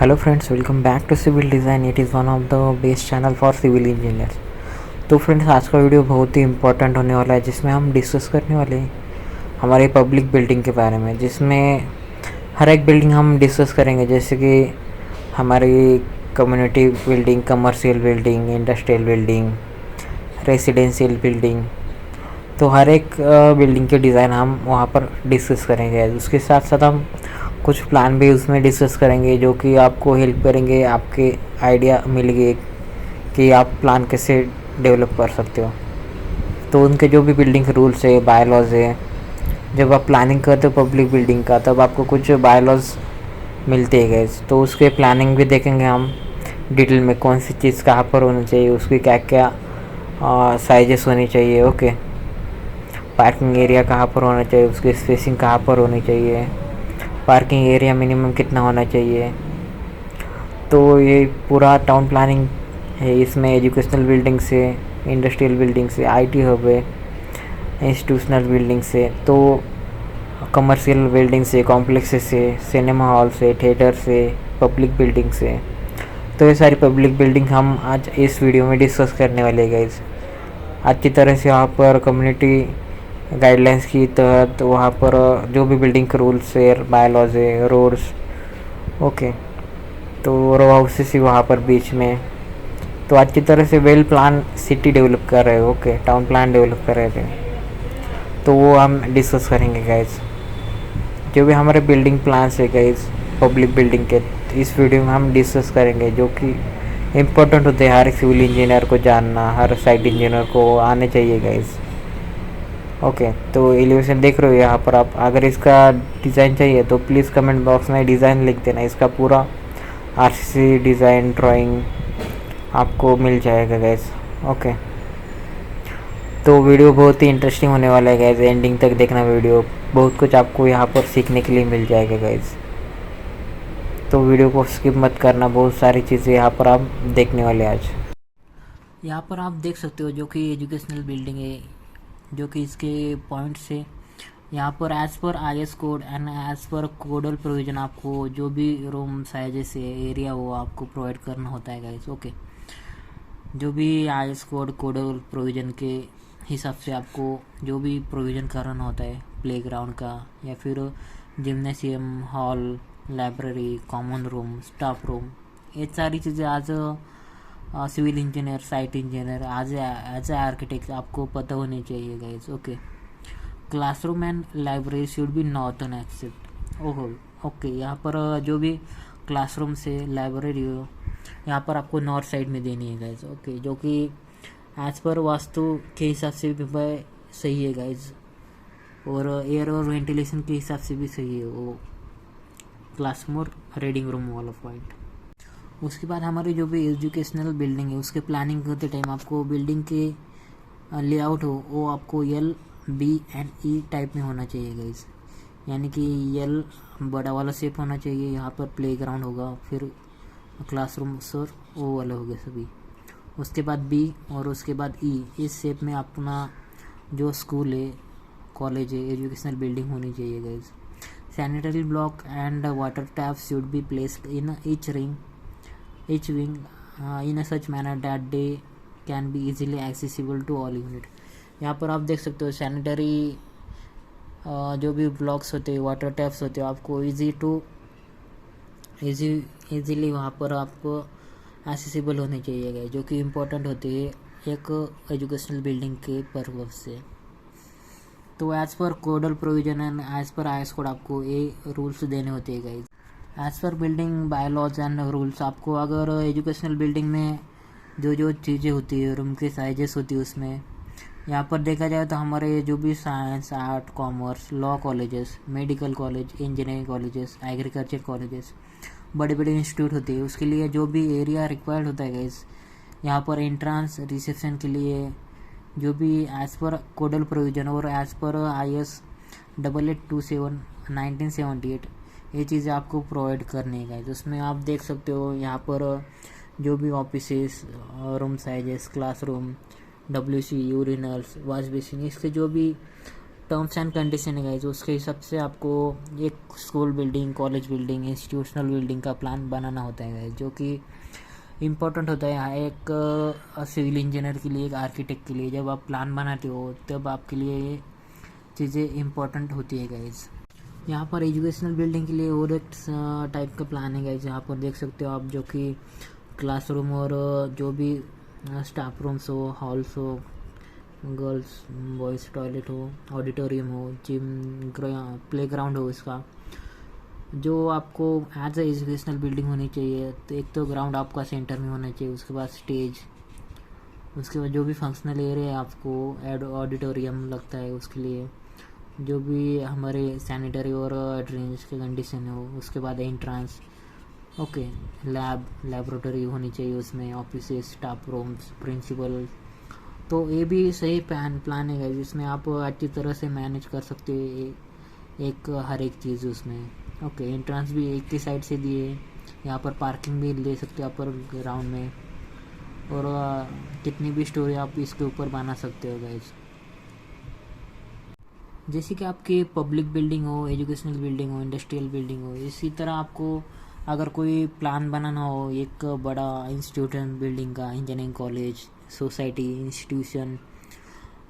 Hello friends, welcome back to civil design. It is one of the best channel for civil engineers. तो friends, आज का video बहुत ही important होने वाला है, जिसमें हम डिस्कस करने वाले हैं हमारे पब्लिक बिल्डिंग के बारे में, जिसमें हर एक बिल्डिंग हम डिस्कस करेंगे, जैसे कि हमारी community building, commercial building, industrial building, residential building. तो हर एक बिल्डिंग के डिज़ाइन हम वहाँ पर डिस्कस करेंगे। उसके साथ साथ हम कुछ प्लान भी उसमें डिस्कस करेंगे, जो कि आपको हेल्प करेंगे, आपके आइडिया मिलेंगे कि आप प्लान कैसे डेवलप कर सकते हो। तो उनके जो भी बिल्डिंग रूल्स है, बायलॉज है, जब आप प्लानिंग करते हो पब्लिक बिल्डिंग का, तब आपको कुछ बायलॉज मिलते हैं गाइस। तो उसके प्लानिंग भी देखेंगे हम डिटेल में, कौन सी चीज़ कहाँ पर होनी चाहिए, उसकी क्या क्या साइजेस होनी चाहिए। ओके, पार्किंग एरिया कहाँ पर होना चाहिए, उसकी स्पेसिंग कहाँ पर होनी चाहिए, पार्किंग एरिया मिनिमम कितना होना चाहिए। तो ये पूरा टाउन प्लानिंग है। इसमें एजुकेशनल बिल्डिंग से, इंडस्ट्रियल बिल्डिंग से, आईटी हब है, इंस्टीट्यूशनल बिल्डिंग से, तो कमर्शियल बिल्डिंग से, कॉम्प्लेक्सेस से, सिनेमा हॉल से, थिएटर से, पब्लिक बिल्डिंग से। तो ये सारी पब्लिक बिल्डिंग हम आज इस वीडियो में डिस्कस करने वाले गाइस। अच्छी तरह से वहाँ पर कम्युनिटी गाइडलाइंस की तहत वहाँ पर जो भी बिल्डिंग के रूल्स है, बायलॉज है, रोड्स, ओके, तो रो हाउसेस ही वहाँ पर बीच में। तो अच्छी तरह से वेल प्लान सिटी डेवलप कर रहे हो, ओके, टाउन प्लान डेवलप कर रहे थे, तो वो हम डिस्कस करेंगे गाइज। जो भी हमारे बिल्डिंग प्लान्स है गाइज पब्लिक बिल्डिंग के, इस वीडियो में हम डिस्कस करेंगे, जो कि इम्पोर्टेंट होते हैं हर एक सिविल इंजीनियर को जानना, हर साइट इंजीनियर को आने चाहिए गाइज। ओके, तो एलिवेशन देख रहे हो यहाँ पर आप। अगर इसका डिज़ाइन चाहिए तो प्लीज़ कमेंट बॉक्स में डिज़ाइन लिख देना। इसका पूरा आरसीसी डिज़ाइन ड्राइंग आपको मिल जाएगा गैस। ओके, तो वीडियो बहुत ही इंटरेस्टिंग होने वाला है गैस। एंडिंग तक देखना वीडियो, बहुत कुछ आपको यहाँ पर सीखने के लिए मिल जाएगा गैस। तो वीडियो को स्किप मत करना, बहुत सारी चीज़ें यहाँ पर आप देखने वाले आज। यहाँ पर आप देख सकते हो जो कि एजुकेशनल बिल्डिंग है, जो कि इसके पॉइंट्स है यहाँ पर as per IS code and as पर कोडल प्रोविज़न आपको जो भी रूम साइजेस है, एरिया, वो आपको प्रोवाइड करना होता है गाइस। ओके, जो भी IS कोड कोडल प्रोविज़न के हिसाब से आपको जो भी प्रोविज़न करना होता है, प्लेग्राउंड का या फिर gymnasium, hall, library, common room, staff room, ये सारी चीज़ें आज civil engineer, site engineer, as a architect आपको पता होनी चाहिए guys. Okay, classroom and library should be northern aspect. ओहो, ओके, यहाँ पर जो भी क्लासरूम से लाइब्रेरी हो, यहाँ पर आपको नॉर्थ साइड में देनी है गाइज। ओके, जो कि एज पर वास्तु के हिसाब से भी सही है गाइज, और एयर और वेंटिलेशन के हिसाब से भी सही है वो क्लासरूम और रीडिंग रूम वाला पॉइंट। उसके बाद हमारी जो भी एजुकेशनल बिल्डिंग है, उसके प्लानिंग करते टाइम आपको बिल्डिंग के लेआउट हो वो आपको L, B and E type में होना चाहिए गाइज। यानी कि L बड़ा वाला शेप होना चाहिए, यहाँ पर प्लेग्राउंड होगा, फिर क्लासरूम सर वो वाले हो गए सभी। उसके बाद B और उसके बाद E, इस शेप में अपना जो स्कूल है, कॉलेज है, एजुकेशनल बिल्डिंग होनी चाहिए guys. Sanitary block and water taps should be placed in each wing in a such manner that they can be easily accessible to all unit। यहाँ पर आप देख सकते हो सैनिटरी जो भी ब्लॉक्स होते हैं, वाटर टैप्स होते हैं, आपको इजीली वहाँ पर आपको एक्सेसिबल होने चाहिए, जो कि इम्पोर्टेंट होती है एक एजुकेशनल बिल्डिंग के पर्पज से। तो as per codal provision and as पर IS कोड आपको ये रूल्स देने होते हैं guys. As per building bylaws and rules, आपको अगर एजुकेशनल बिल्डिंग में जो जो चीज़ें होती है, रूम के साइजेस होती है, उसमें यहाँ पर देखा जाए तो हमारे जो भी science, art, commerce, law colleges, medical college, engineering colleges, agriculture colleges, बड़े बड़े इंस्टीट्यूट होते हैं, उसके लिए जो भी एरिया रिक्वायर्ड होता है गाइस, यहाँ पर एंट्रांस रिसेप्शन के लिए जो भी एज़ पर कोडल प्रोविज़न और एज़ पर IS 8827/1978 ये चीज़ें आपको प्रोवाइड करनी है गाइस। उसमें आप देख सकते हो यहाँ पर जो भी offices, room sizes, classroom, WC, urinals, wash basin, इसके जो भी टर्म्स एंड कंडीशन है गाइज, उसके हिसाब से आपको एक school building, college building, institutional building का प्लान बनाना होता है गाइज, जो कि इम्पोर्टेंट होता है यहाँ एक सिविल इंजीनियर के लिए, एक आर्किटेक्ट के लिए। जब आप प्लान बनाते हो तब आपके लिए ये चीज़ें इम्पोर्टेंट होती है गाइज। यहाँ पर एजुकेशनल बिल्डिंग के लिए और एक टाइप का प्लान है गाइज। यहाँ पर देख सकते हो आप, जो कि क्लासरूम और जो भी स्टाफ रूम्स हो, हॉल्स हो, गर्ल्स बॉयज़ टॉयलेट हो, ऑडिटोरियम हो, जिम, प्ले ग्राउंड हो, इसका जो आपको एज ए एजुकेशनल बिल्डिंग होनी चाहिए। तो एक तो ग्राउंड आपका सेंटर में होना चाहिए, उसके बाद स्टेज, उसके बाद जो भी फंक्शनल एरिया आपको ऑडिटोरियम लगता है उसके लिए, जो भी हमारे सैनिटरी और ड्रेनेज की कंडीशन हो, उसके बाद एंट्रेंस, ओके, लैबोरेटरी होनी चाहिए उसमें, ऑफिस, स्टाफ रूम्स, प्रिंसिपल। तो ये भी सही प्लान है जिसमें आप अच्छी तरह से मैनेज कर सकते हो एक हर एक चीज़ उसमें। ओके, एंट्रेंस भी एक ही साइड से दिए, यहाँ पर पार्किंग भी ले सकते हो आप ग्राउंड में, और कितनी भी स्टोरी आप इसके ऊपर बना सकते हो गाइज। जैसे कि आपकी पब्लिक बिल्डिंग हो, एजुकेशनल बिल्डिंग हो, इंडस्ट्रियल बिल्डिंग हो, इसी तरह आपको अगर कोई प्लान बनाना हो एक बड़ा इंस्टीट्यूशन बिल्डिंग का, engineering college, society, institution,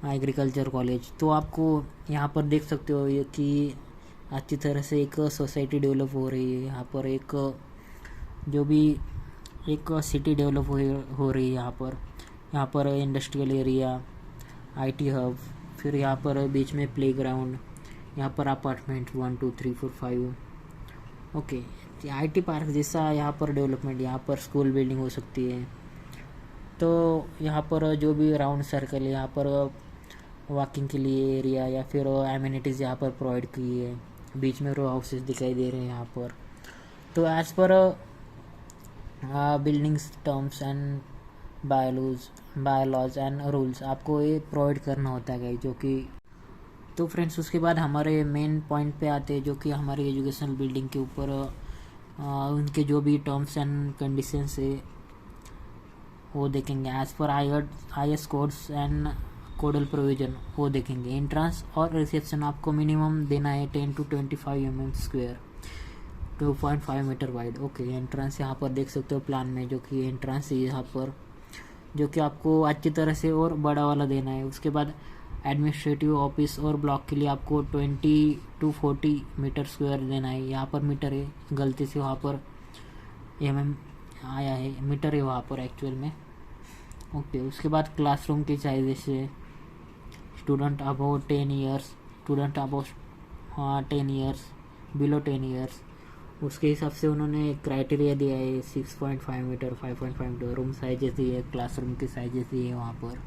agriculture college, तो आपको यहाँ पर देख सकते हो ये कि अच्छी तरह से एक सोसाइटी डेवलप हो रही है। यहाँ पर एक जो भी एक सिटी डेवलप हो रही है यहाँ पर इंडस्ट्रियल एरिया, आईटी हब, फिर यहाँ पर बीच में प्लेग्राउंड, यहाँ पर अपार्टमेंट 1 2 3 4 5, ओके, आईटी पार्क जैसा यहाँ पर डेवलपमेंट, यहाँ पर स्कूल बिल्डिंग हो सकती है। तो यहाँ पर जो भी राउंड सर्कल है, यहाँ पर वॉकिंग के लिए एरिया या फिर एमिनिटीज़ यहाँ पर प्रोवाइड की है, बीच में रो हाउसेस दिखाई दे रहे हैं यहाँ पर। तो as per buildings terms and bylaws and rules आपको ये प्रोवाइड करना होता है जो कि। तो फ्रेंड्स, उसके बाद हमारे मेन पॉइंट पे आते हैं, जो कि हमारी एजुकेशनल बिल्डिंग के ऊपर उनके जो भी टर्म्स एंड कंडीशंस है वो देखेंगे। As per IS codes and codal provision वो देखेंगे। एंट्रेंस और रिसेप्शन आपको मिनिमम देना है 10 to 25 mm square, 2.5 metre wide. Okay, entrance यहाँ पर देख सकते हो प्लान में, जो कि एंट्रेंस है यहाँ पर, जो कि आपको अच्छी तरह से और बड़ा वाला देना है। उसके बाद एडमिनिस्ट्रेटिव ऑफिस और ब्लॉक के लिए आपको 20 to 40 मीटर स्क्वायर देना है। यहाँ पर मीटर है, गलती से वहाँ पर mm आया है, मीटर है वहाँ पर एक्चुअल में। ओके, उसके बाद क्लासरूम की साइज है student above 10 years, student above 10 years, below 10 years, उसके हिसाब से उन्होंने क्राइटेरिया दिया है 6.5 मीटर, 5.5 मीटर। रूम साइजेस दिए, क्लासरूम की साइजेस दिए वहाँ पर।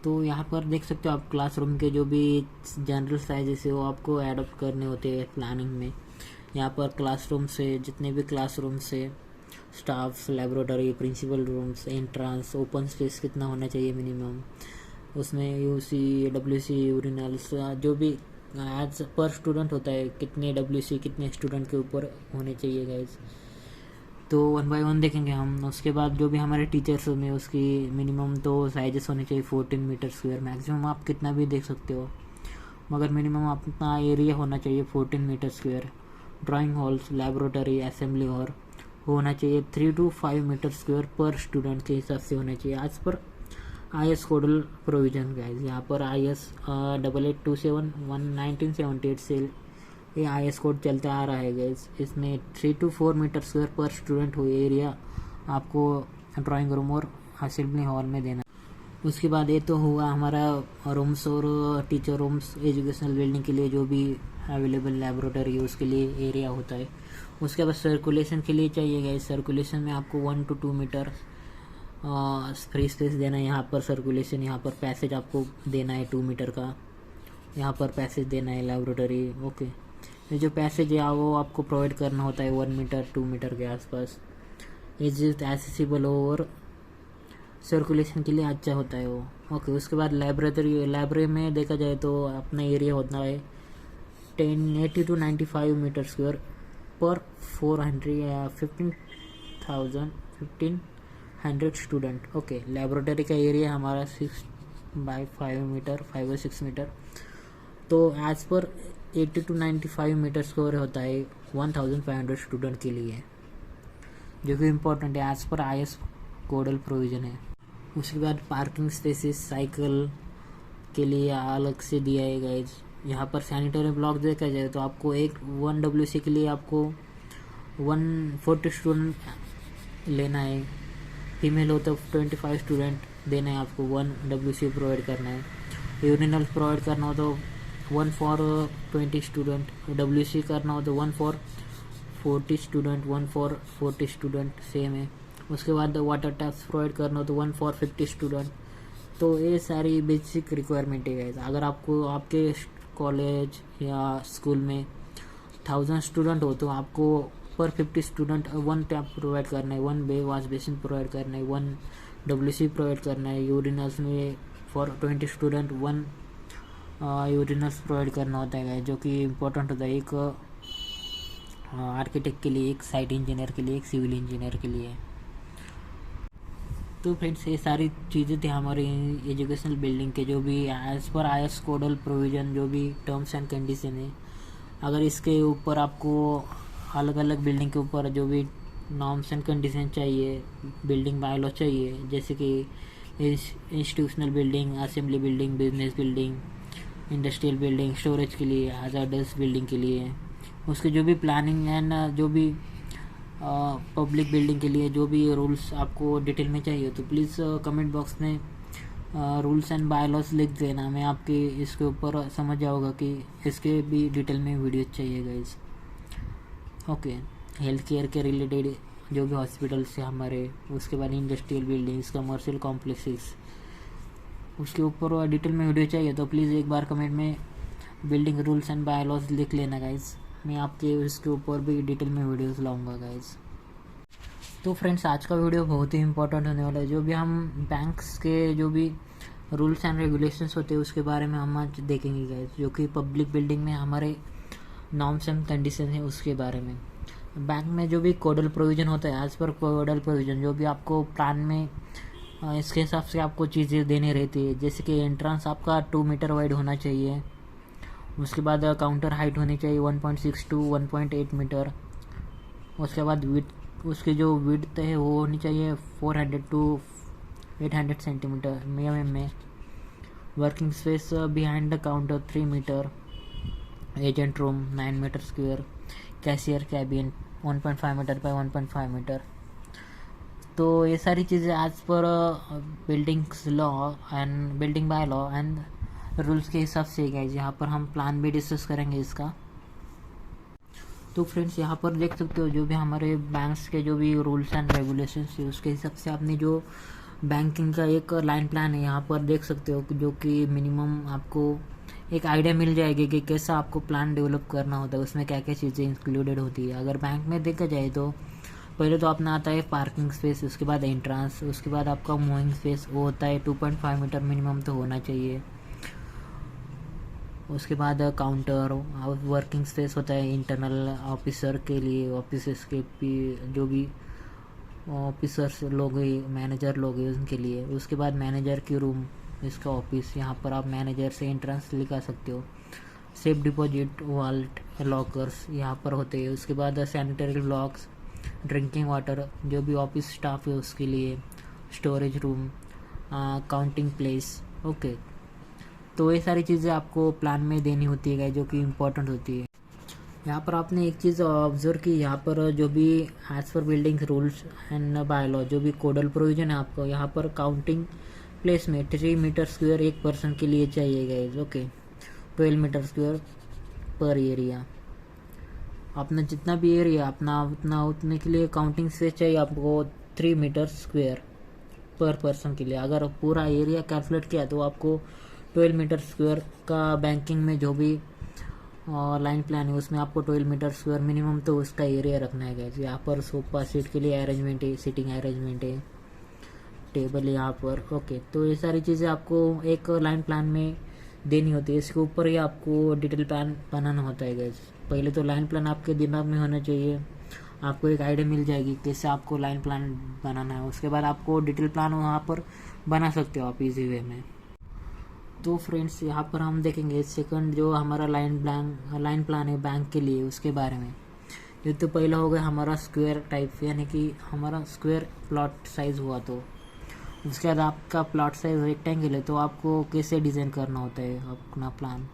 तो यहाँ पर देख सकते हो आप क्लासरूम के जो भी जनरल साइजेस है वो आपको एडॉप्ट करने होते हैं प्लानिंग में। यहाँ पर क्लासरूम से जितने भी क्लासरूम से staffs, laboratory, principal rooms, entrance, open space कितना होना चाहिए मिनिमम, उसमें UC, WC, यूरिनल्स, जो भी एज पर स्टूडेंट होता है कितने WC कितने स्टूडेंट के ऊपर होने चाहिए गाइज। तो 1 by 1 देखेंगे हम। उसके बाद जो भी हमारे टीचर्स में उसकी मिनिमम तो साइजेस होने चाहिए 14 मीटर स्क्वायर, मैक्सिमम आप कितना भी देख सकते हो, मगर मिनिमम अपना एरिया होना चाहिए 14 metre square. Drawing halls, laboratory, assembly hall होना चाहिए 3 to 5 metre square per student के हिसाब से होना चाहिए as per IS codal provision guys. यहाँ पर IS 8827 1978 से ये IS कोड चलता आ रहा है गाइज। इसमें 3 to 4 metre square per student हो एरिया आपको ड्राइंग रूम और असेंबली हॉल में देना। उसके बाद ये तो हुआ हमारा रूम्स और टीचर रूम्स, एजुकेशनल बिल्डिंग के लिए जो भी अवेलेबल लेबोरेटरी है उसके लिए एरिया होता है। उसके बाद सर्कुलेशन के लिए चाहिए गाइस। सर्कुलेशन में आपको 1 to 2 मीटर फ्री स्पेस देना है। यहाँ पर सर्कुलेशन, यहाँ पर पैसेज आपको देना है 2 मीटर का, यहाँ पर पैसेज देना है लेबोरेटरी। ओके, ये जो पैसेज है वो आपको प्रोवाइड करना होता है 1 मीटर 2 मीटर के आसपास। इज एक्सेसिबल हो और सर्कुलेशन के लिए अच्छा होता है वो। ओके, उसके बाद लाइब्रेरी में देखा जाए तो अपना एरिया होता है 80 to 95 मीटर स्क्वायर पर 1500 स्टूडेंट। ओके, लेबोरेटरी का एरिया हमारा 6 by 5 मीटर, 5 or 6 मीटर। तो एज पर 80 to 95 मीटर स्क्वायर होता है 1500 स्टूडेंट के लिए, जो कि इम्पोर्टेंट है, as per IS codal provision है। उसके बाद पार्किंग स्पेसिस साइकिल के लिए अलग से दिया है गाइज। यहाँ पर सैनिटरी ब्लॉक देखा जाए तो आपको 1 WC के लिए आपको 140 स्टूडेंट लेना है, फीमेल हो तो 25 स्टूडेंट देना है आपको, 1 WC प्रोवाइड करना है। यूरिनल प्रोवाइड करना हो तो 1 for 20 स्टूडेंट, WC करना हो तो 1 for 40 student, 1 for 40 student same है। उसके बाद वाटर टैप्स प्रोवाइड करना हो तो 1 for 50 स्टूडेंट। तो ये सारी बेसिक रिक्वायरमेंट है गाइस। अगर आपको आपके कॉलेज या स्कूल में 1000 स्टूडेंट हो तो आपको पर 50 स्टूडेंट 1 टैप प्रोवाइड करना है, 1 वॉश बेसिन प्रोवाइड करना है, 1 WC प्रोवाइड करना है। यूरिनल्स में फॉर 20 स्टूडेंट 1 यूरिनल्स प्रोवाइड करना होता है, जो कि इम्पोर्टेंट होता है एक आर्किटेक्ट के लिए, एक साइट इंजीनियर के लिए, एक सिविल इंजीनियर के लिए। तो फ्रेंड्स ये सारी चीज़ें थी हमारी एजुकेशनल बिल्डिंग के, जो भी as per IS codal provision, जो भी टर्म्स एंड कंडीशन है। अगर इसके ऊपर आपको अलग अलग बिल्डिंग के ऊपर जो भी नॉर्म्स एंड कंडीशन चाहिए, बिल्डिंग बाय लॉ चाहिए, जैसे कि institutional building, assembly building, business building, industrial building, storage के लिए, हैजार्डस बिल्डिंग के लिए, उसके जो भी प्लानिंग एंड जो भी पब्लिक बिल्डिंग के लिए जो भी रूल्स आपको डिटेल में चाहिए तो प्लीज़ कमेंट बॉक्स में रूल्स एंड बायलॉज लिख देना। मैं आपके इसके ऊपर समझ जाऊँगा कि इसके भी डिटेल में वीडियो चाहिए गाइस। ओके, हेल्थ केयर के रिलेटेड जो भी हॉस्पिटल्स है हमारे, उसके बाद इंडस्ट्रियल बिल्डिंग्स, कमर्शियल कॉम्प्लेक्सेस, उसके ऊपर डिटेल में वीडियो चाहिए तो प्लीज़ एक बार कमेंट में बिल्डिंग रूल्स एंड बायलॉज लिख लेना गाइस। मैं आपके इसके ऊपर भी डिटेल में वीडियोस लाऊंगा गाइस। तो फ्रेंड्स आज का वीडियो बहुत ही इंपॉर्टेंट होने वाला है। जो भी हम बैंक्स के जो भी रूल्स एंड रेगुलेशंस होते हैं उसके बारे में हम आज देखेंगे गाइस, जो कि पब्लिक बिल्डिंग में हमारे नॉर्म्स एंड कंडीशन है उसके बारे में। बैंक में जो भी कोडल प्रोविज़न होता है, एज पर कोडल प्रोविज़न, जो भी आपको प्लान में इसके हिसाब से आपको चीज़ें देनी रहती है, जैसे कि एंट्रेंस आपका 2 मीटर वाइड होना चाहिए। उसके बाद काउंटर हाइट होनी चाहिए 1.6 to 1.8 मीटर। उसके बाद विड्थ, उसकी जो विड्थ है वो होनी चाहिए 400 to 800 सेंटीमीटर में। Working space behind the counter 3 metre. Agent room 9 metre square. Cashier cabin 1.5 metre by 1.5 metre. तो ये सारी चीज़ें as per buildings law and building bylaw and rules के हिसाब से गाइस, यहाँ पर हम प्लान भी डिस्कस करेंगे इसका। तो फ्रेंड्स यहाँ पर देख सकते हो जो भी हमारे बैंक्स के जो भी रूल्स एंड रेगुलेशंस है उसके हिसाब से आपने जो बैंकिंग का एक लाइन प्लान है यहाँ पर देख सकते हो, जो कि मिनिमम आपको एक आइडिया मिल जाएगी कि कैसा आपको प्लान डेवलप करना होता है, उसमें क्या क्या चीज़ें इंक्लूडेड होती है। अगर बैंक में देखा जाए तो पहले तो अपना आता है पार्किंग स्पेस, उसके बाद एंट्रेंस, उसके बाद आपका मूविंग स्पेस, वो होता है 2.5 मीटर मिनिमम तो होना चाहिए। उसके बाद काउंटर, वर्किंग स्पेस होता है इंटरनल ऑफिसर के लिए, ऑफिसर्स के जो भी ऑफिसर्स लोग हैं, मैनेजर लोग हैं उनके लिए। उसके बाद मैनेजर की रूम, इसका ऑफिस, यहाँ पर आप मैनेजर से एंट्रेंस लिखा सकते हो। सेफ डिपॉजिट, वॉल्ट, लॉकर्स यहाँ पर होते हैं। उसके बाद सैनिटरी ब्लॉक्स, ड्रिंकिंग वाटर, जो भी ऑफिस स्टाफ है उसके लिए, storage room, counting place. Okay, तो ये सारी चीज़ें आपको प्लान में देनी होती है जो कि इम्पोर्टेंट होती है। यहाँ पर आपने एक चीज़ ऑब्जर्व की, यहाँ पर जो भी as per building rules and bylaw जो भी कोडल प्रोविजन है आपको यहाँ पर काउंटिंग प्लेस में 3 मीटर स्क्वायर एक पर्सन के लिए चाहिए गाइज। ओके, 12 मीटर स्क्वायर पर एरिया। अपना जितना भी एरिया अपना उतने के लिए काउंटिंग स्पेस चाहिए आपको 3 मीटर स्क्वायर पर पर्सन के लिए। अगर पूरा एरिया कैलकुलेट किया तो आपको 12 मीटर स्क्वायर का बैंकिंग में जो भी लाइन प्लान है उसमें आपको 12 मीटर स्क्वायर मिनिमम तो उसका एरिया रखना है गाइस। यहाँ पर सोफा सीट के लिए अरेंजमेंट है, सीटिंग अरेंजमेंट है, टेबल है यहाँ पर। ओके, तो ये सारी चीज़ें आपको एक लाइन प्लान में देनी होती है, इसके ऊपर ही आपको डिटेल प्लान बनाना होता है गाइस। पहले तो लाइन प्लान आपके दिमाग में होना चाहिए, आपको एक आइडिया मिल जाएगी कैसे आपको लाइन प्लान बनाना है। उसके बाद आपको डिटेल प्लान वहाँ पर बना सकते हो आप इजी वे में। तो फ्रेंड्स यहाँ पर हम देखेंगे सेकंड जो हमारा लाइन प्लान है बैंक के लिए, उसके बारे में। ये तो पहला हो गया हमारा स्क्वायर टाइप, यानी कि हमारा स्क्वायर प्लॉट साइज़ हुआ। तो उसके बाद आपका प्लॉट साइज रेक्टेंगल है, तो आपको कैसे डिज़ाइन करना होता है अपना प्लान।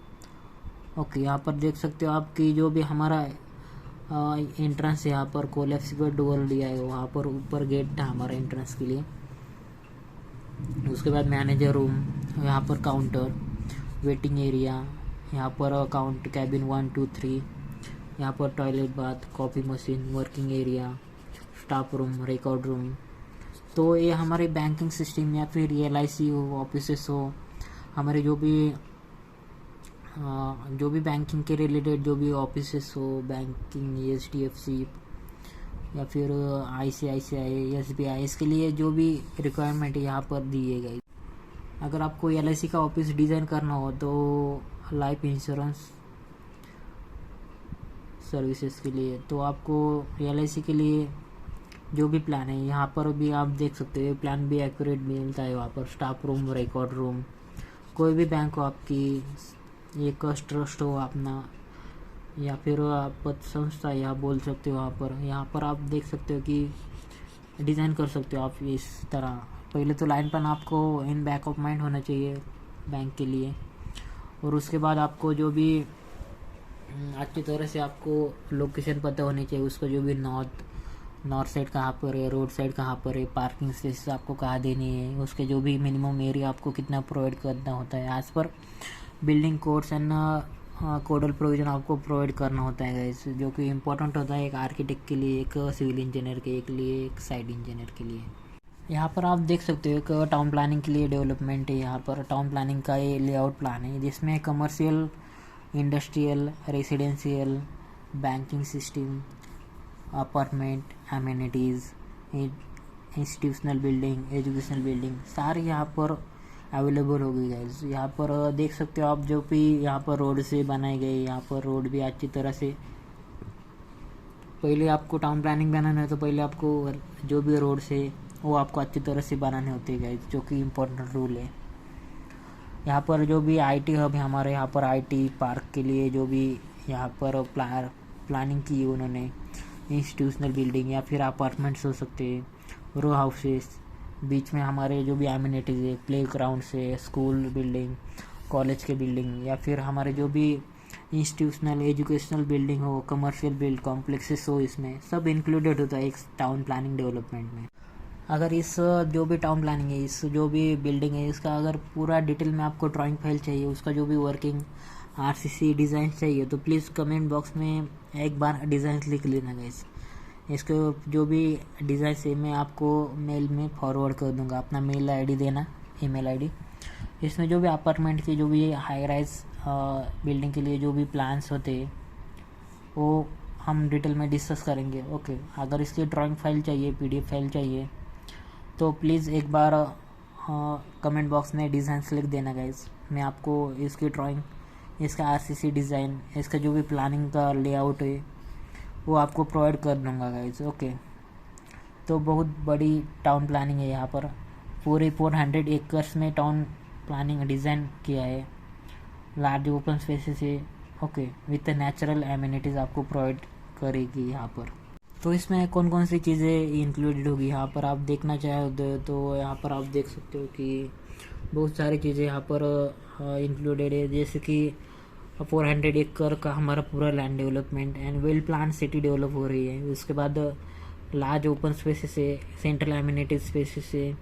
ओके, यहाँ पर देख सकते हो आपकी जो भी हमारा एंट्रेंस है, यहाँ पर कोलैप्सिबल डोर दिया है, वहाँ पर ऊपर गेट था हमारा एंट्रेंस के लिए। उसके बाद मैनेजर रूम, यहाँ पर काउंटर, वेटिंग एरिया, यहाँ पर काउंट कैबिन 1 2 3, यहाँ पर toilet, bath, coffee machine, working area, staff room, record room. तो ये हमारे बैंकिंग सिस्टम या फिर LIC हो, ऑफिसेस हो, हमारे जो भी बैंकिंग के रिलेटेड जो भी ऑफिसेस हो, बैंकिंग, HDFC या फिर ICICI, SBI, इसके लिए जो भी रिक्वायरमेंट है यहाँ पर दिए गए। अगर आपको LIC का ऑफिस डिज़ाइन करना हो तो लाइफ इंश्योरेंस सर्विसेज के लिए, तो आपको LIC के लिए जो भी प्लान है यहाँ पर भी आप देख सकते हो, प्लान भी एक्यूरेट मिलता है वहाँ पर। स्टाफ रूम, रिकॉर्ड रूम, कोई भी बैंक हो आपकी, एक ट्रस्ट हो अपना, या फिर आप संस्था या बोल सकते हो, यहाँ पर आप देख सकते हो कि डिज़ाइन कर सकते हो आप इस तरह। पहले तो लाइन प्लान आपको इन बैक ऑफ माइंड होना चाहिए बैंक के लिए, और उसके बाद आपको जो भी अच्छी तरह से आपको लोकेशन पता होनी चाहिए, उसका जो भी नॉर्थ साइड कहाँ पर है, रोड साइड कहाँ पर है, पार्किंग स्पेस आपको कहाँ देनी है, उसके जो भी मिनिमम एरिया आपको कितना प्रोवाइड करना होता है, as per building codes and codal provision आपको प्रोवाइड करना होता है गाइस, जो कि इम्पोर्टेंट होता है एक आर्किटेक्ट के लिए, एक सिविल इंजीनियर के लिए, एक साइट इंजीनियर के लिए। यहाँ पर आप देख सकते हो एक टाउन प्लानिंग के लिए डेवलपमेंट है। यहाँ पर टाउन प्लानिंग का ये लेआउट प्लान है, जिसमें commercial, industrial, residential, banking system, apartment, amenities, institutional building, educational building सारी यहाँ पर अवेलेबल हो गई गाइस। यहाँ पर देख सकते हो आप, जो भी यहाँ पर रोड से बनाए गए, यहाँ पर रोड भी अच्छी तरह से, पहले आपको टाउन प्लानिंग बनाना है तो पहले आपको जो भी रोड से वो आपको अच्छी तरह से बनाने होते हैं गाइस, जो कि इम्पोर्टेंट रूल है। यहाँ पर जो भी IT हब है हमारे, यहाँ पर IT पार्क के लिए जो भी यहाँ पर प्लानिंग की है उन्होंने, इंस्टीट्यूशनल बिल्डिंग या फिर अपार्टमेंट्स हो सकते हैं, रो हाउसेस, बीच में हमारे जो भी एमिनिटीज़ है, प्ले ग्राउंड से, स्कूल बिल्डिंग, कॉलेज के बिल्डिंग, या फिर हमारे जो भी इंस्टीट्यूशनल एजुकेशनल बिल्डिंग हो, कमर्शियल बिल्ड कॉम्प्लेक्सेस हो, इसमें सब इंक्लूडेड होता है एक टाउन प्लानिंग डेवलपमेंट में। अगर इस जो भी टाउन प्लानिंग है, इस जो भी बिल्डिंग है, इसका अगर पूरा डिटेल में आपको ड्राइंग फाइल चाहिए, उसका जो भी वर्किंग RCC डिज़ाइन चाहिए, तो प्लीज़ कमेंट बॉक्स में एक बार डिज़ाइन लिख लेना गाइस। इसको जो भी डिज़ाइन से मैं आपको मेल में फॉरवर्ड कर दूंगा, अपना मेल ID देना, email ID। इसमें जो भी अपार्टमेंट की जो भी हाई राइज बिल्डिंग के लिए जो भी प्लान्स होते हैं वो हम डिटेल में डिस्कस करेंगे। ओके, अगर इसकी ड्राइंग फाइल चाहिए, PDF फाइल चाहिए, तो प्लीज़ एक बार कमेंट बॉक्स में डिज़ाइंस लिख देना गाइस। मैं आपको इसकी ड्राइंग, इसका RCC डिज़ाइन, इसका जो भी प्लानिंग का लेआउट है वो आपको प्रोवाइड कर दूंगा गाइस। ओके, तो बहुत बड़ी टाउन प्लानिंग है यहाँ पर, पूरे 400 एकर्स में टाउन प्लानिंग डिज़ाइन किया है, लार्ज ओपन स्पेसेस है। ओके, विथ नेचुरल एमिनिटीज़ आपको प्रोवाइड करेगी यहाँ पर। तो इसमें कौन कौन सी चीज़ें इंक्लूडेड होगी यहाँ पर आप देखना चाहे तो यहाँ पर आप देख सकते हो कि बहुत सारी चीज़ें यहाँ पर इंक्लूडेड है, जैसे कि 400 एकड़ का हमारा पूरा land development and well plan city develop हो रही है। उसके बाद लार्ज ओपन स्पेसेस है, सेंट्रल एमिनिटीज स्पेसेस है,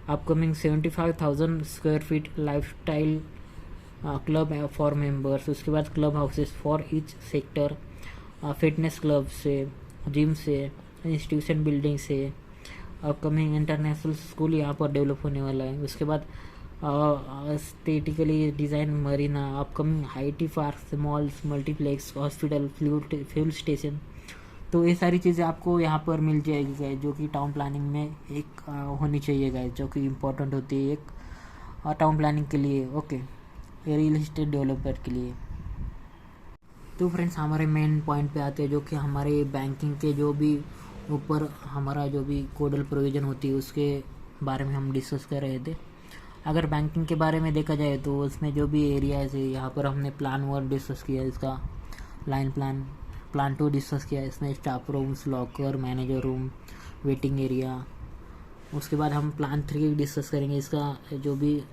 upcoming 75,000 square feet lifestyle club for members. उसके बाद club houses for each sector, fitness club से, जिम से, इंस्टीट्यूशन बिल्डिंग से, अपकमिंग इंटरनेशनल स्कूल यहाँ पर डेवलप होने वाला है। उसके बाद aesthetically design Marina, upcoming IT park, malls, multiplex, hospital, fuel station. तो ये सारी चीज़ें आपको यहाँ पर मिल जाएगी गाइस, जो कि टाउन प्लानिंग में एक होनी चाहिए गाइस, जो कि इम्पोर्टेंट होती है एक टाउन प्लानिंग के लिए। ओके, रियल इस्टेट डेवलपर के लिए। तो फ्रेंड्स, हमारे मेन पॉइंट पे आते हैं, जो कि हमारे बैंकिंग के जो भी ऊपर हमारा जो भी कोडल प्रोविज़न होती है उसके बारे में हम डिस्कस कर रहे थे। अगर बैंकिंग के बारे में देखा जाए तो उसमें जो भी एरियाज़ है, यहाँ पर हमने प्लान 1 डिस्कस किया, इसका लाइन प्लान 2 डिस्कस किया। इसमें staff rooms, locker, manager room, waiting area. उसके बाद हम प्लान 3 डिस्कस करेंगे, इसका जो भी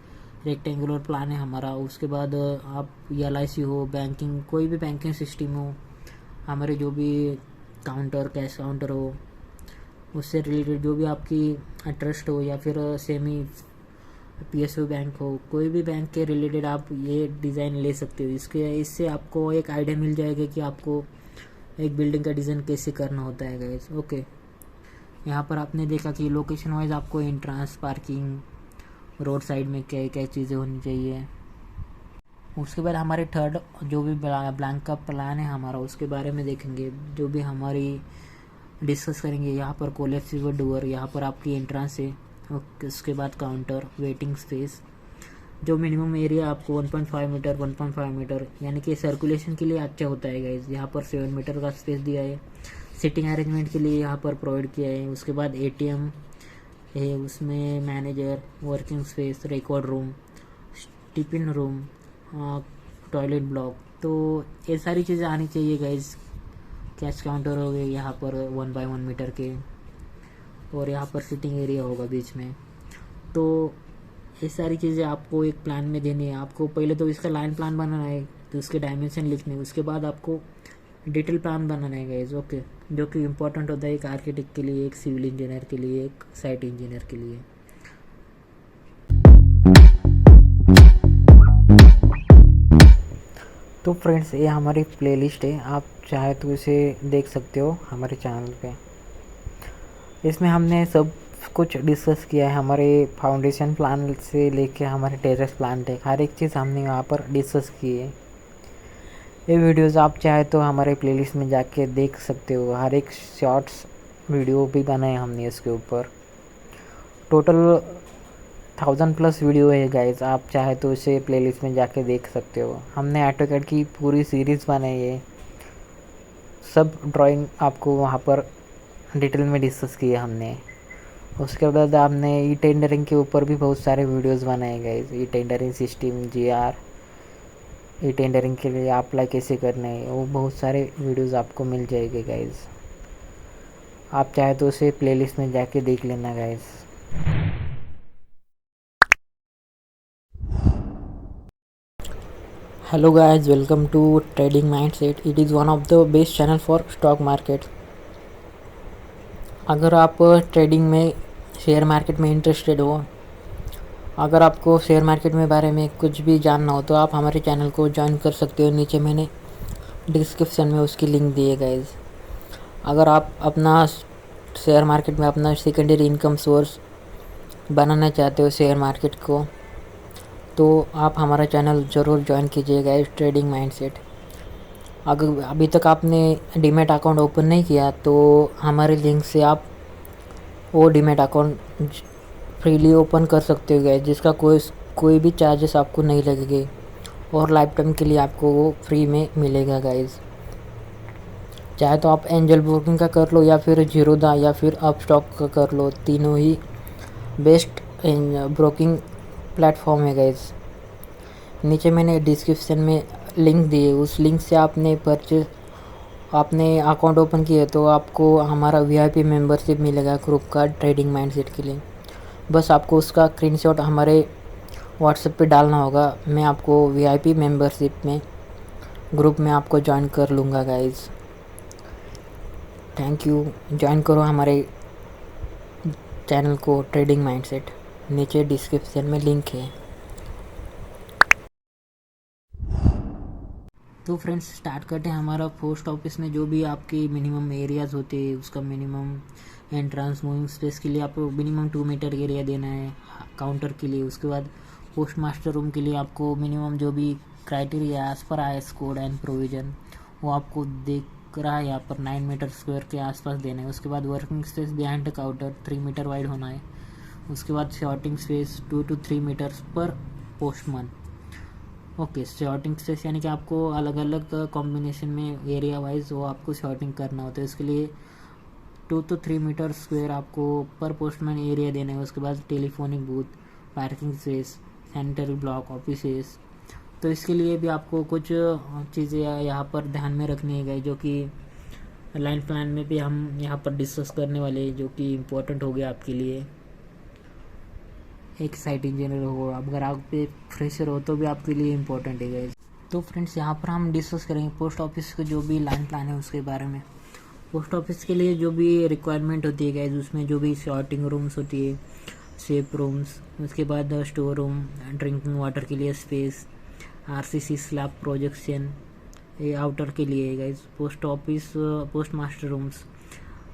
रेक्टेंगुलर प्लान है हमारा। उसके बाद आप LIC हो, बैंकिंग, कोई भी बैंकिंग सिस्टम हो, हमारे जो भी काउंटर, कैश काउंटर हो, उससे रिलेटेड जो भी आपकी ट्रस्ट हो या फिर सेमी PSU बैंक हो, कोई भी बैंक के रिलेटेड आप ये डिज़ाइन ले सकते हो। इससे आपको एक आइडिया मिल जाएगा कि आपको एक बिल्डिंग का डिज़ाइन कैसे करना होता है गाइस। ओके, यहाँ पर आपने देखा कि लोकेशन वाइज आपको एंट्रेंस, पार्किंग, रोड साइड में क्या क्या चीज़ें होनी चाहिए। उसके बाद हमारे थर्ड जो भी ब्लैंक का प्लान है हमारा, उसके बारे में देखेंगे, जो भी हमारी डिस्कस करेंगे। यहाँ पर कोलेप्सिबल डोर, यहाँ पर आपकी एंट्रेंस है। उसके बाद काउंटर, वेटिंग स्पेस, जो मिनिमम एरिया आपको 1.5 मीटर 1.5 मीटर यानी कि सर्कुलेशन के लिए अच्छा होता है गाइज। यहाँ पर 7 मीटर का स्पेस दिया है। सिटिंग अरेंजमेंट के लिए यहाँ पर प्रोवाइड किया है। उसके बाद ATM है, उसमें manager, working space, record room, tiffin room, toilet block, तो ये सारी चीज़ें आनी चाहिए गाइज। कैश काउंटर हो गए यहाँ पर 1x1 मीटर के, और यहाँ पर सिटिंग एरिया होगा बीच में। तो ये सारी चीज़ें आपको एक प्लान में देनी है। आपको पहले तो इसका लाइन प्लान बनाना है, तो उसके डायमेंशन लिखने हैं। उसके बाद आपको डिटेल प्लान बनाना है गाइज। ओके, जो कि इम्पोर्टेंट होता है एक आर्किटेक्ट के लिए, एक सिविल इंजीनियर के लिए, एक साइट इंजीनियर के लिए। तो फ्रेंड्स, ये हमारी प्लेलिस्ट है, आप चाहे तो इसे देख सकते हो हमारे चैनल पे। इसमें हमने सब कुछ डिस्कस किया है, हमारे फाउंडेशन प्लान से लेके हमारे टेरेस प्लान तक हर एक चीज़ हमने यहाँ पर डिस्कस की है। ये वीडियोस आप चाहे तो हमारे प्लेलिस्ट में जाके देख सकते हो। हर एक शॉर्ट्स वीडियो भी बनाए हमने इसके ऊपर। टोटल 1000+ वीडियो है गाइज, आप चाहे तो इसे प्लेलिस्ट में जाके देख सकते हो। हमने AutoCAD की पूरी सीरीज़ बनाई है, सब ड्राइंग आपको वहाँ पर डिटेल में डिस्कस किए हमने। उसके बाद आपने ई टेंडरिंग के ऊपर भी बहुत सारे वीडियोस बनाए गए। E tendering system, GR, e tendering के लिए अप्लाई कैसे करना है, वो बहुत सारे वीडियोस आपको मिल जाएंगे गाइज। आप चाहे तो उसे प्लेलिस्ट में जाके देख लेना guys. Hello guys, welcome to trading mindset. It is one of the best channel for stock market. अगर आप ट्रेडिंग में, शेयर मार्केट में इंटरेस्टेड हो, अगर आपको शेयर मार्केट में बारे में कुछ भी जानना हो, तो आप हमारे चैनल को ज्वाइन कर सकते हो। नीचे मैंने डिस्क्रिप्शन में उसकी लिंक दी है गाइज। अगर आप अपना शेयर मार्केट में अपना सेकेंडरी इनकम सोर्स बनाना चाहते हो शेयर मार्केट को, तो आप हमारा चैनल ज़रूर ज्वाइन कीजिए गाइज, ट्रेडिंग माइंडसेट। अगर अभी तक आपने डीमैट अकाउंट ओपन नहीं किया, तो हमारे लिंक से आप वो डीमैट अकाउंट फ्रीली ओपन कर सकते हो गाइज, जिसका कोई भी चार्जेस आपको नहीं लगेंगे, और लाइफ टाइम के लिए आपको वो फ्री में मिलेगा गाइज। चाहे तो आप एंजल ब्रोकिंग का कर लो, या फिर जीरोधा, या फिर अपस्टॉक का कर लो, तीनों ही बेस्ट ब्रोकिंग प्लेटफॉर्म है गाइज। नीचे मैंने डिस्क्रिप्शन में लिंक दी है, उस लिंक से आपने अकाउंट ओपन किया तो आपको हमारा VIP मेंबरशिप मिलेगा ग्रुप का, ट्रेडिंग माइंडसेट के लिए। बस आपको उसका स्क्रीनशॉट हमारे WhatsApp पे डालना होगा। मैं आपको VIP मेंबरशिप में, ग्रुप में आपको ज्वाइन कर लूँगा गाइज। थैंक यू, ज्वाइन करो हमारे चैनल को, ट्रेडिंग माइंडसेट। नीचे डिस्क्रिप्शन में लिंक है। तो फ्रेंड्स, स्टार्ट करते हैं। हमारा पोस्ट ऑफिस में जो भी आपके मिनिमम एरियाज़ होते हैं, उसका मिनिमम एंट्रेंस, मूविंग स्पेस के लिए आपको मिनिमम 2 मीटर एरिया देना है काउंटर के लिए। उसके बाद पोस्ट मास्टर रूम के लिए आपको मिनिमम जो भी criteria as per IS code and provision, वो आपको देख रहा है यहाँ पर 9 मीटर स्क्वायर के आसपास देना है। उसके बाद working space behind the counter 3 meter wide होना है। उसके बाद sorting space 2 to 3 meters per postman. Okay, sorting space यानी कि आपको अलग अलग कॉम्बिनेशन में एरिया वाइज वो आपको शॉर्टिंग करना होता है। इसके लिए 2 to 3 मीटर स्क्वायर आपको पर पोस्टमैन एरिया देना है। उसके बाद telephonic booth, parking space, sanitary block, offices. तो इसके लिए भी आपको कुछ चीज़ें यहाँ पर ध्यान में रखनी है गाइस, जो कि लाइन प्लान में भी हम यहाँ पर डिस्कस करने वाले हैं, जो कि इम्पोर्टेंट हो गया आपके लिए। एक साइट इंजीनियर हो, अगर आप पे फ्रेशर हो तो भी आपके लिए इम्पोर्टेंट है गाइस। तो फ्रेंड्स यहाँ पर हम डिस्कस करेंगे पोस्ट ऑफिस का जो भी लाइन प्लान है उसके बारे में। पोस्ट ऑफिस के लिए जो भी रिक्वायरमेंट होती है गाइस, उसमें जो भी सॉर्टिंग रूम्स होती है, सेफ रूम्स, उसके बाद स्टोर रूम, ड्रिंकिंग वाटर के लिए स्पेस, आरसीसी स्लैब प्रोजेक्शन, ये आउटर के लिए है guys. Post office post master rooms,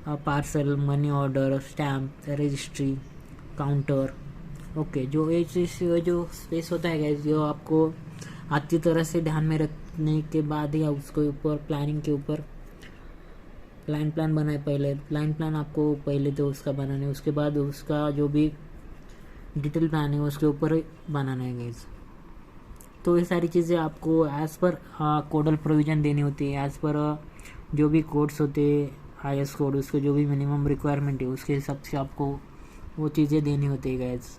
parcel, money order, stamp, registry, counter. Okay, जो ये चीज़ जो स्पेस होता है गाइस, जो आपको अच्छी तरह से ध्यान में रखने के बाद या उसके ऊपर प्लानिंग के ऊपर लाइन प्लान बनाए। पहले लाइन प्लान आपको पहले तो उसका बनाना है, उसके बाद उसका जो भी डिटेल प्लान है उसके ऊपर बनाना है गाइस। तो ये सारी चीज़ें आपको एज़ पर कोडल प्रोविज़न देनी होती है, एज़ पर जो भी कोड्स होते हैं IS कोड, उसके जो भी मिनिमम रिक्वायरमेंट है उसके हिसाब से आपको वो चीज़ें देनी होती है गाइस।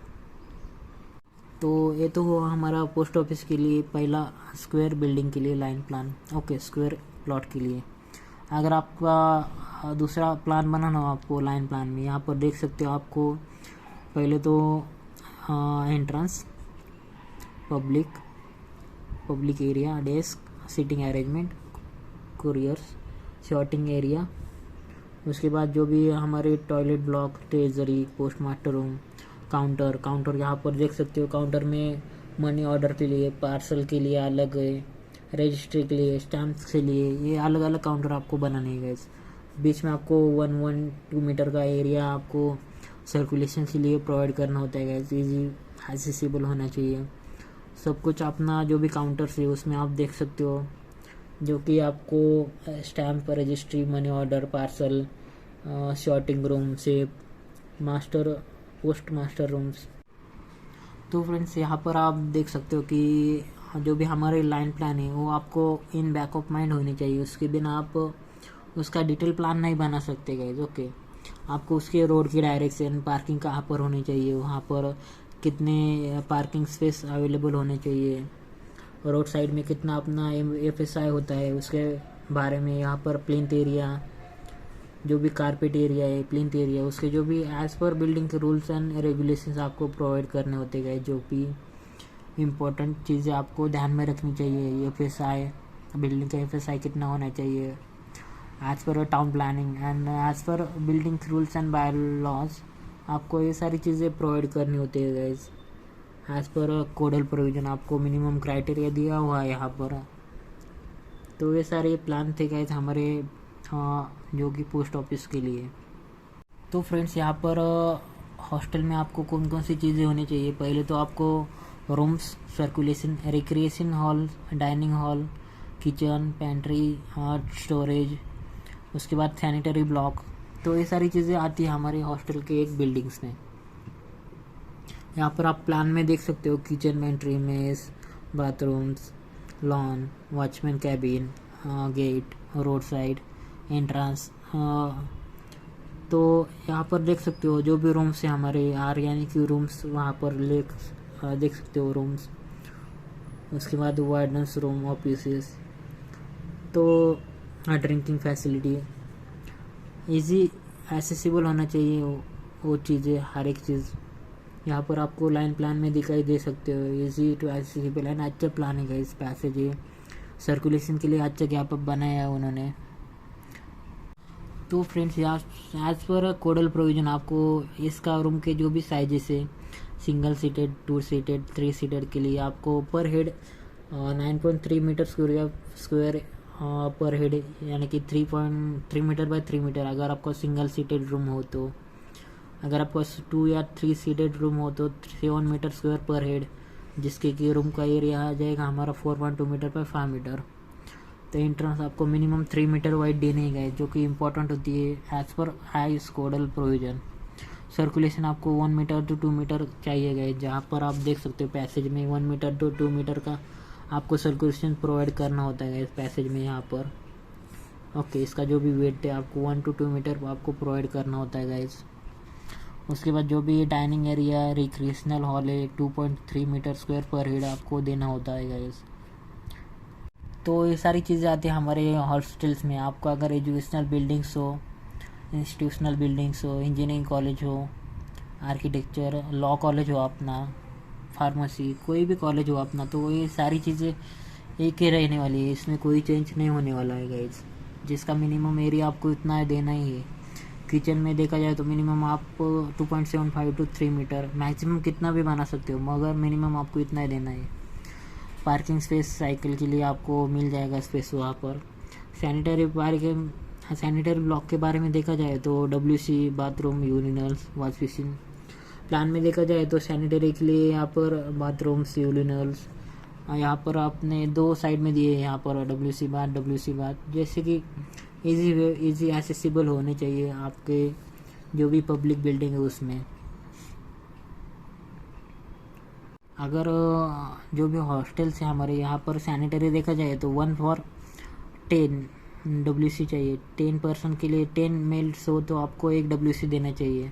तो ये तो हुआ हमारा पोस्ट ऑफिस के लिए पहला स्क्वायर बिल्डिंग के लिए line plan. Okay, square plot के लिए अगर आपका दूसरा प्लान बनाना हो आपको लाइन प्लान में, यहाँ पर देख सकते हो आपको पहले तो entrance, public area, desk, seating arrangement, couriers, sorting area, उसके बाद जो भी हमारे toilet block, treasury, post master room, counter यहाँ पर देख सकते हो। काउंटर में मनी ऑर्डर के लिए, पार्सल के लिए अलग है, रजिस्ट्री के लिए, स्टैम्प्स के लिए, ये अलग अलग काउंटर आपको बनाने है गाइस। बीच में आपको 1-2 मीटर का एरिया आपको सर्कुलेशन के लिए प्रोवाइड करना होता है गाइस। ईजी एक्सेसिबल होना चाहिए सब कुछ। अपना जो भी काउंटर्स है उसमें आप देख सकते हो, जो कि आपको stamp, registry, money order, parcel, sorting room, safe, master, post master rooms. तो फ्रेंड्स यहाँ पर आप देख सकते हो कि जो भी हमारे लाइन प्लान है वो आपको इन बैक ऑफ माइंड होनी चाहिए, उसके बिना आप उसका डिटेल प्लान नहीं बना सकते गाइस। ओके, आपको उसके रोड की डायरेक्शन, पार्किंग कहाँ पर होनी चाहिए, वहाँ पर कितने पार्किंग स्पेस अवेलेबल होने चाहिए, रोड साइड में कितना अपना FSI होता है उसके बारे में, यहाँ पर प्लिंथ एरिया, जो भी कारपेट एरिया है, प्लिंथ एरिया, उसके जो भी एज़ पर बिल्डिंग के रूल्स एंड रेगुलेशंस आपको प्रोवाइड करने होते गए, जो भी इम्पोर्टेंट चीज़ें आपको ध्यान में रखनी चाहिए। FSI, बिल्डिंग का FSI कितना होना चाहिए as per town planning and as per building rules and by laws, आपको ये सारी चीज़ें प्रोवाइड करनी होती है गाइस। एज़ पर कोडल प्रोविज़न आपको मिनिमम क्राइटेरिया दिया हुआ है यहाँ पर। तो ये सारे प्लान थे गाइस हमारे जो कि पोस्ट ऑफिस के लिए। तो फ्रेंड्स यहाँ पर हॉस्टल में आपको कौन कौन सी चीज़ें होनी चाहिए। पहले तो आपको rooms, circulation, recreation hall, dining hall, kitchen, pantry, storage, उसके बाद सैनिटरी ब्लॉक। तो ये सारी चीज़ें आती है हमारे हॉस्टल के एक बिल्डिंग्स में। यहाँ पर आप प्लान में देख सकते हो kitchen, pantry, mess, bathrooms, lawn, watchman cabin, gate, road side, entrance. तो यहाँ पर देख सकते हो जो भी रूम्स हैं हमारे यानी कि रूम्स वहाँ पर देख सकते हो रूम्स। उसके बाद वार्डन्स रूम, ऑफिसेस। तो ड्रिंकिंग फैसिलिटी इजी एक्सेसिबल होना चाहिए वो चीज़ें, हर एक चीज़ यहाँ पर आपको लाइन प्लान में दिखाई दे सकते हो। इजी टू एक्सेसिबल एंड अच्छा प्लान है इस पैसेज है। सर्कुलेशन के लिए अच्छा गैप अप बनाया है उन्होंने। तो फ्रेंड्स यहाँ एज पर कोडल प्रोविज़न आपको इसका रूम के जो भी साइजेस है, सिंगल सीटेड, 2 सीटेड, 3 सीटेड के लिए आपको पर हेड 9.3 मीटर स्क्वायर पर हेड, यानी कि 3.3 मीटर बाय 3 मीटर अगर आपका सिंगल सीटेड रूम हो तो। अगर आपका 2 या 3 सीटेड रूम हो तो 7 मीटर स्क्वायर पर हेड, जिसके कि रूम का एरिया आ जाएगा हमारा 4.2 मीटर बाय 5 मीटर। तो एंट्रेंस आपको मिनिमम 3 मीटर वाइड देने गए, जो कि इम्पोर्टेंट होती है as per IS codal provision. Circulation आपको 1 मीटर to 2 मीटर चाहिए गए, जहाँ पर आप देख सकते हो पैसेज में 1 मीटर to 2 मीटर का आपको सर्कुलेशन प्रोवाइड करना होता है इस पैसेज में यहाँ पर। ओके, इसका जो भी वेट है आपको 1 to 2 मीटर आपको प्रोवाइड करना होता है गाइस। उसके बाद जो भी डाइनिंग एरिया रिक्रिएशनल हॉल है 2.3 मीटर स्क्वायर पर हेड आपको देना होता है गाइस। तो ये सारी चीज़ें आती हैं हमारे हॉस्टल्स में। आपका अगर एजुकेशनल बिल्डिंग्स हो, इंस्टीट्यूशनल बिल्डिंग्स हो, इंजीनियरिंग कॉलेज हो, आर्किटेक्चर लॉ कॉलेज हो अपना, फार्मेसी कोई भी कॉलेज हो अपना, तो ये सारी चीज़ें एक ही रहने वाली है, इसमें कोई चेंज नहीं होने वाला है गाइज। जिसका मिनिमम एरिया आपको इतना देना ही है। किचन में देखा जाए तो मिनिमम आप 2.75 टू 3 मीटर मैक्सिमम कितना भी बना सकते हो, मगर मिनिमम आपको इतना ही देना है। पार्किंग स्पेस साइकिल के लिए आपको मिल जाएगा स्पेस वहाँ पर। सैनिटरी ब्लॉक के बारे में देखा जाए तो WC bathroom, urinals, wash basin. Plan में देखा जाए तो सैनिटरी के लिए यहाँ पर बाथरूम्स, यूरिनल्स यहाँ पर आपने 2 साइड में दिए, यहाँ पर WC बाथ, जैसे कि इजी एक्सेसिबल होने चाहिए आपके जो भी पब्लिक बिल्डिंग है उसमें। अगर जो भी हॉस्टल्स हैं हमारे यहाँ पर सैनिटरी देखा जाए तो 1/10 WC चाहिए। 10 पर्सन के लिए 10 मेल्स हो तो आपको 1 WC देना चाहिए,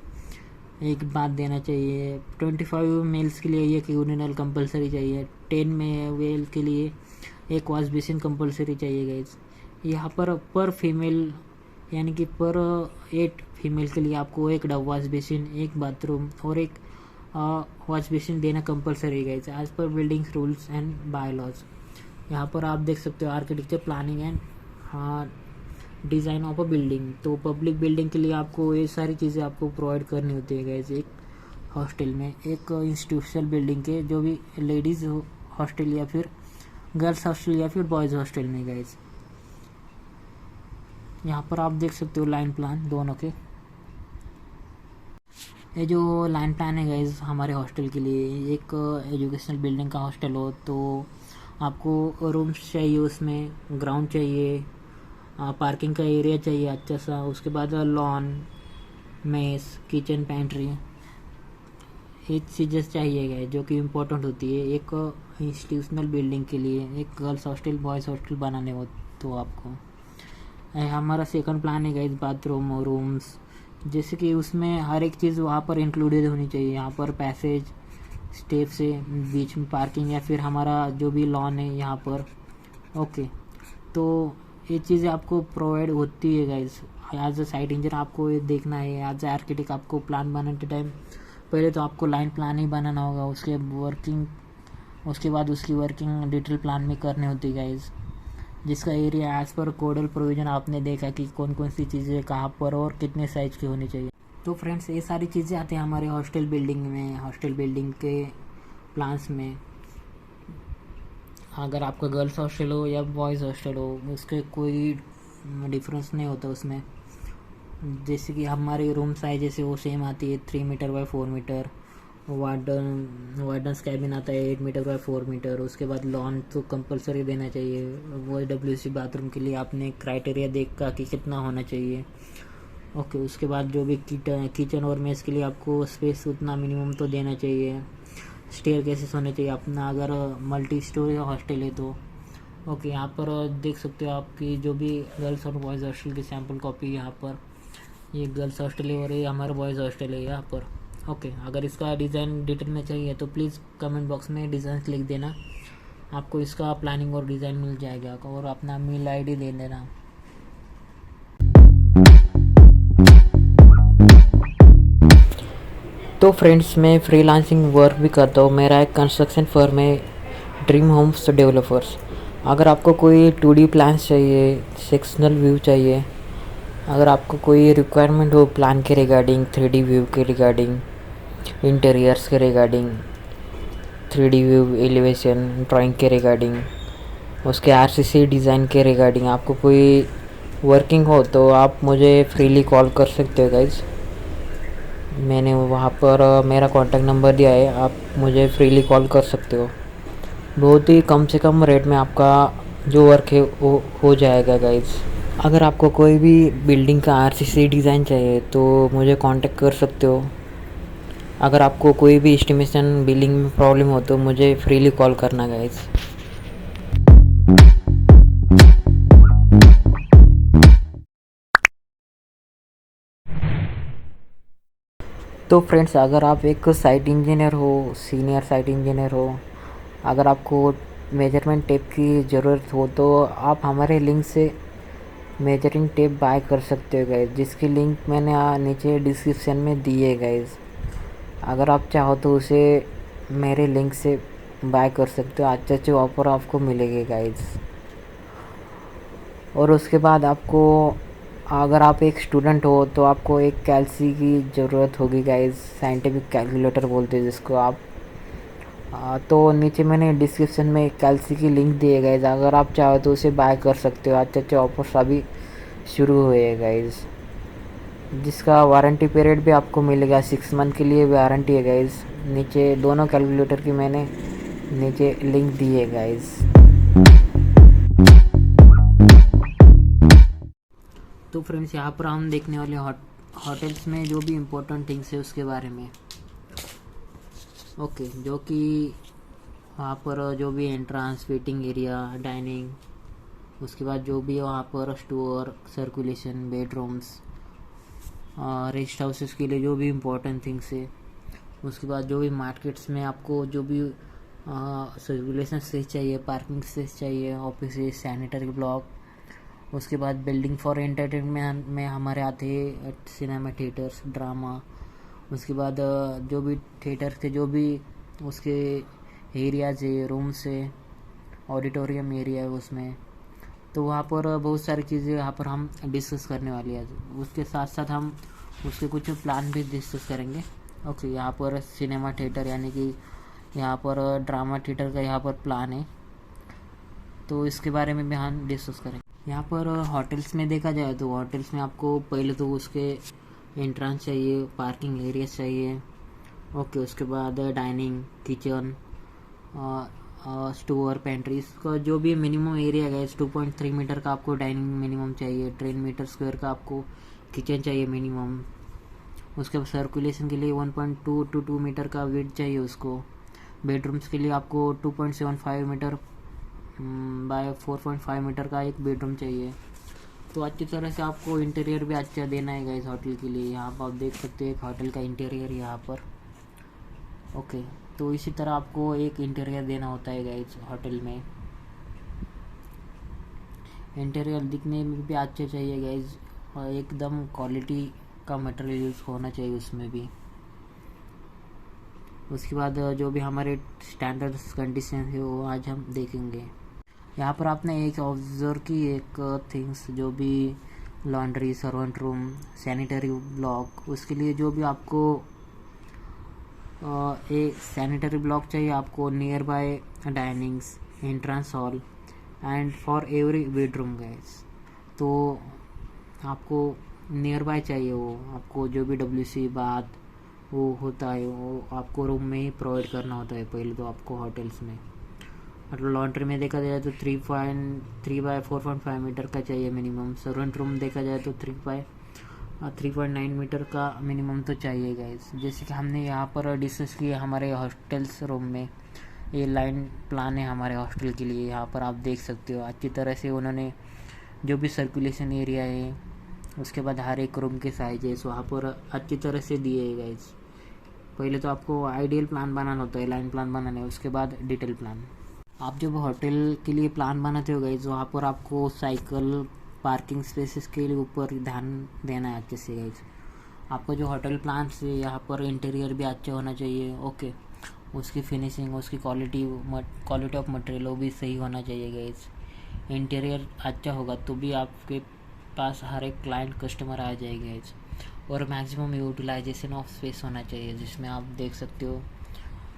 एक बात देना चाहिए। 25 मेल्स के लिए एक यूरिनल कंपलसरी चाहिए। 10 मेल के लिए एक वॉश बेसिन कंपलसरी चाहिए गाइज। यहाँ पर फीमेल यानी कि पर 8 फीमेल के लिए आपको एक वॉश बेसिन, एक बाथरूम और एक वॉश बेसिन देना compulsory guys as per buildings rules and bylaws. यहाँ पर आप देख सकते हो architecture planning and design of a building. तो पब्लिक बिल्डिंग के लिए आपको ये सारी चीज़ें आपको प्रोवाइड करनी होती है गाइज एक हॉस्टल में। एक इंस्टीट्यूशनल बिल्डिंग के जो भी लेडीज़ हॉस्टल या फिर गर्ल्स हॉस्टल या फिर बॉयज़ हॉस्टल में गाइज। यहाँ पर आप देख सकते हो लाइन प्लान दोनों के। ये जो लाइन प्लान है गाइज हमारे हॉस्टल के लिए, एक एजुकेशनल बिल्डिंग का हॉस्टल हो तो आपको रूम्स चाहिए, उसमें ग्राउंड चाहिए, पार्किंग का एरिया चाहिए अच्छा सा, उसके बाद लॉन, मेस, किचन, पेंट्री, ये चीज़ें चाहिए गए जो कि इम्पोर्टेंट होती है एक इंस्टीट्यूशनल बिल्डिंग के लिए। एक गर्ल्स हॉस्टल बॉयज़ हॉस्टल बनाने हो तो आपको हमारा सेकंड प्लान है गाइस बाथरूम और रूम्स, जैसे कि उसमें हर एक चीज़ वहाँ पर इंक्लूडेड होनी चाहिए। यहाँ पर पैसेज, स्टेप से बीच में पार्किंग या फिर हमारा जो भी लॉन है यहाँ पर। ओके, तो ये चीज़ें आपको प्रोवाइड होती है guys. As a site engineer आपको ये देखना है, एज अ आर्किटेक्ट आपको प्लान बनाते टाइम पहले तो आपको लाइन प्लान ही बनाना होगा, उसके बाद उसकी वर्किंग डिटेल प्लान में करनी होती है गाइस। जिसका एरिया एज पर कोडल प्रोविज़न आपने देखा कि कौन कौन सी चीज़ें कहाँ पर और कितने साइज की होनी चाहिए। तो फ्रेंड्स ये सारी चीज़ें आती हैं हमारे हॉस्टल बिल्डिंग में, हॉस्टल बिल्डिंग के प्लान्स में। अगर आपका गर्ल्स हॉस्टल हो या बॉयज़ हॉस्टल हो उसके कोई डिफरेंस नहीं होता उसमें। जैसे कि हमारे रूम साइज जैसे वो सेम आती है 3 meter by 4 meter. Wardens cabin आता है 8 मीटर बाय 4 मीटर। उसके बाद लॉन तो कंपलसरी देना चाहिए। वो WC बाथरूम के लिए आपने क्राइटेरिया देखा कि कितना होना चाहिए। ओके, उसके बाद जो भी किचन और मेस के लिए आपको स्पेस उतना मिनिमम तो देना चाहिए। स्टेयर केसेस होने चाहिए अपना अगर मल्टी स्टोरी हॉस्टल है तो। ओके, यहाँ पर देख सकते हो आपकी जो भी गर्ल्स और बॉयज़ हॉस्टल की सैम्पल कॉपी यहाँ पर। ये गर्ल्स हॉस्टल है और ये हमारा बॉयज़ हॉस्टल है यहाँ पर। ओके, अगर इसका डिज़ाइन डिटेल में चाहिए तो प्लीज़ कमेंट बॉक्स में डिज़ाइन लिख देना, आपको इसका प्लानिंग और डिज़ाइन मिल जाएगा। और अपना मेल ID दे देना। तो फ्रेंड्स मैं फ्रीलांसिंग वर्क भी करता हूँ। मेरा एक कंस्ट्रक्शन फर्म है ड्रीम होम्स डेवलपर्स। अगर आपको कोई 2D प्लान्स चाहिए, सेक्शनल व्यू चाहिए, अगर आपको कोई रिक्वायरमेंट हो प्लान के रिगार्डिंग, 3D व्यू के रिगार्डिंग, इंटीरियर्स के regarding, 3D view elevation drawing के रिगार्डिंग, उसके RCC डिज़ाइन के रिगार्डिंग आपको कोई वर्किंग हो तो आप मुझे फ्रीली कॉल कर सकते हो गाइज। मैंने वहाँ पर मेरा कॉन्टैक्ट नंबर दिया है, आप मुझे फ्रीली कॉल कर सकते हो। बहुत ही कम से कम रेट में आपका जो वर्क है वो हो जाएगा गाइज। अगर आपको कोई भी बिल्डिंग का RCC डिज़ाइन चाहिए तो मुझे कांटेक्ट कर सकते हो। अगर आपको कोई भी एस्टिमेशन बिलिंग में प्रॉब्लम हो तो मुझे फ्रीली कॉल करना गाइज। तो फ्रेंड्स, अगर आप एक साइट इंजीनियर हो, सीनियर साइट इंजीनियर हो, अगर आपको मेजरमेंट टेप की ज़रूरत हो तो आप हमारे लिंक से मेजरिंग टेप बाय कर सकते हो गाइज, जिसकी लिंक मैंने नीचे डिस्क्रिप्शन में दी है गाइज। अगर आप चाहो तो उसे मेरे लिंक से बाय कर सकते हो, अच्छे अच्छे ऑफर आपको मिलेंगे गाइज। और उसके बाद आपको, अगर आप एक स्टूडेंट हो तो आपको एक कैलसी की ज़रूरत होगी गाइज, साइंटिफिक कैलकुलेटर बोलते हैं जिसको आप। तो नीचे मैंने डिस्क्रिप्शन में कैलसी की लिंक दी है गाइज, अगर आप चाहो तो उसे बाय कर सकते हो, अच्छे अच्छे ऑफर्स अभी शुरू हुए हैं गाइज, जिसका वारंटी पीरियड भी आपको मिलेगा, 6 मंथ के लिए वारंटी है गाइज। नीचे दोनों कैलकुलेटर की मैंने नीचे लिंक दी है गाइज। तो फ्रेंड्स, यहाँ पर हम देखने वाले होटल्स में जो भी इम्पोर्टेंट थिंग्स है उसके बारे में। ओके, जो कि वहाँ पर जो भी एंट्रांस, वेटिंग एरिया, डाइनिंग, उसके बाद जो भी वहाँ पर store, circulation, bedrooms, rest houses के लिए जो भी इम्पोर्टेंट थिंग्स है, उसके बाद जो भी मार्केट्स में आपको जो भी सर्कुलेशन स्पेस चाहिए, पार्किंग स्पेस चाहिए, ऑफिस, सैनिटरी ब्लॉक, उसके बाद बिल्डिंग फॉर एंटरटेनमेंट में हमारे आते हैं सिनेमा थिएटर्स, ड्रामा, उसके बाद जो भी थिएटर के जो भी उसके एरियाज है, रूम्स है, ऑडिटोरियम एरिया है उसमें, तो वहाँ पर बहुत सारी चीज़ें यहाँ पर हम डिस्कस करने वाले हैं। उसके साथ साथ हम उसके कुछ प्लान भी डिस्कस करेंगे। ओके, यहाँ पर सिनेमा थिएटर यानी कि यहाँ पर ड्रामा थिएटर का यहाँ पर प्लान है, तो इसके बारे में भी हम डिस्कस करेंगे। यहाँ पर होटल्स में देखा जाए तो होटल्स में आपको पहले तो उसके एंट्रेंस चाहिए, पार्किंग एरियाज चाहिए। ओके, उसके बाद डाइनिंग, किचन, स्टोर, पेंट्री, इसका जो भी मिनिमम एरिया है 2.3 मीटर का आपको डाइनिंग मिनिमम चाहिए, 3 मीटर स्क्वायर का आपको किचन चाहिए मिनिमम। उसके बाद सर्कुलेशन के लिए 1.2 to 2 मीटर का विड्थ चाहिए उसको। बेडरूम्स के लिए आपको 2.75 मीटर बाय 4.5 मीटर का एक बेडरूम चाहिए। तो अच्छी तरह से आपको इंटीरियर भी अच्छा देना है गाइस होटल के लिए। यहाँ पर आप देख सकते हैं एक होटल का इंटीरियर यहाँ पर। ओके, तो इसी तरह आपको एक इंटीरियर देना होता है गाइस होटल में। इंटीरियर दिखने में भी अच्छा चाहिए गाइस, और एकदम क्वालिटी का मटेरियल यूज़ होना चाहिए उसमें भी। उसके बाद जो भी हमारे स्टैंडर्ड्स कंडीशन है वो आज हम देखेंगे। यहाँ पर आपने एक ऑब्जर्व की एक थिंग्स, जो भी laundry, servant room, sanitary block, उसके लिए जो भी आपको एक सैनिटरी ब्लॉक चाहिए आपको near by डाइनिंग्स, entrance hall and for every bedroom guys. तो आपको नियर बाय चाहिए, वो आपको जो भी WC बाथ वो होता है वो आपको रूम में ही प्रोवाइड करना होता है पहले तो आपको होटल्स में। मतलब लॉन्ड्री में देखा जाए तो 3 बाय 4.5 मीटर का चाहिए मिनिमम। सर्वेंट रूम देखा जाए तो 3.9 मीटर का मिनिमम तो चाहिए गाइस। जैसे कि हमने यहाँ पर डिस्कस किया हमारे हॉस्टल्स रूम में, ये लाइन प्लान है हमारे हॉस्टल के लिए। यहाँ पर आप देख सकते हो अच्छी तरह से उन्होंने जो भी सर्कुलेशन एरिया है, उसके बाद हर एक रूम के साइजेस वहाँ पर अच्छी तरह से दिए है गाइस। पहले तो आपको आइडियल प्लान बनाना होता है, लाइन प्लान बनाना है, उसके बाद डिटेल प्लान। आप जब होटल के लिए प्लान बनाते हो गाइज, वहाँ पर आपको साइकिल पार्किंग स्पेसेस के लिए ऊपर ध्यान देना है अच्छे से गाइज। आपका जो होटल प्लान से यहाँ पर इंटीरियर भी अच्छा होना चाहिए। ओके, उसकी फिनिशिंग, उसकी क्वालिटी ऑफ मटेरियल वो भी सही होना चाहिए गाइज। इंटीरियर अच्छा होगा तो भी आपके पास हर एक क्लाइंट कस्टमर आ जाएगा गाइज। और मैक्सिमम यूटिलाइजेशन ऑफ स्पेस होना चाहिए, जिसमें आप देख सकते हो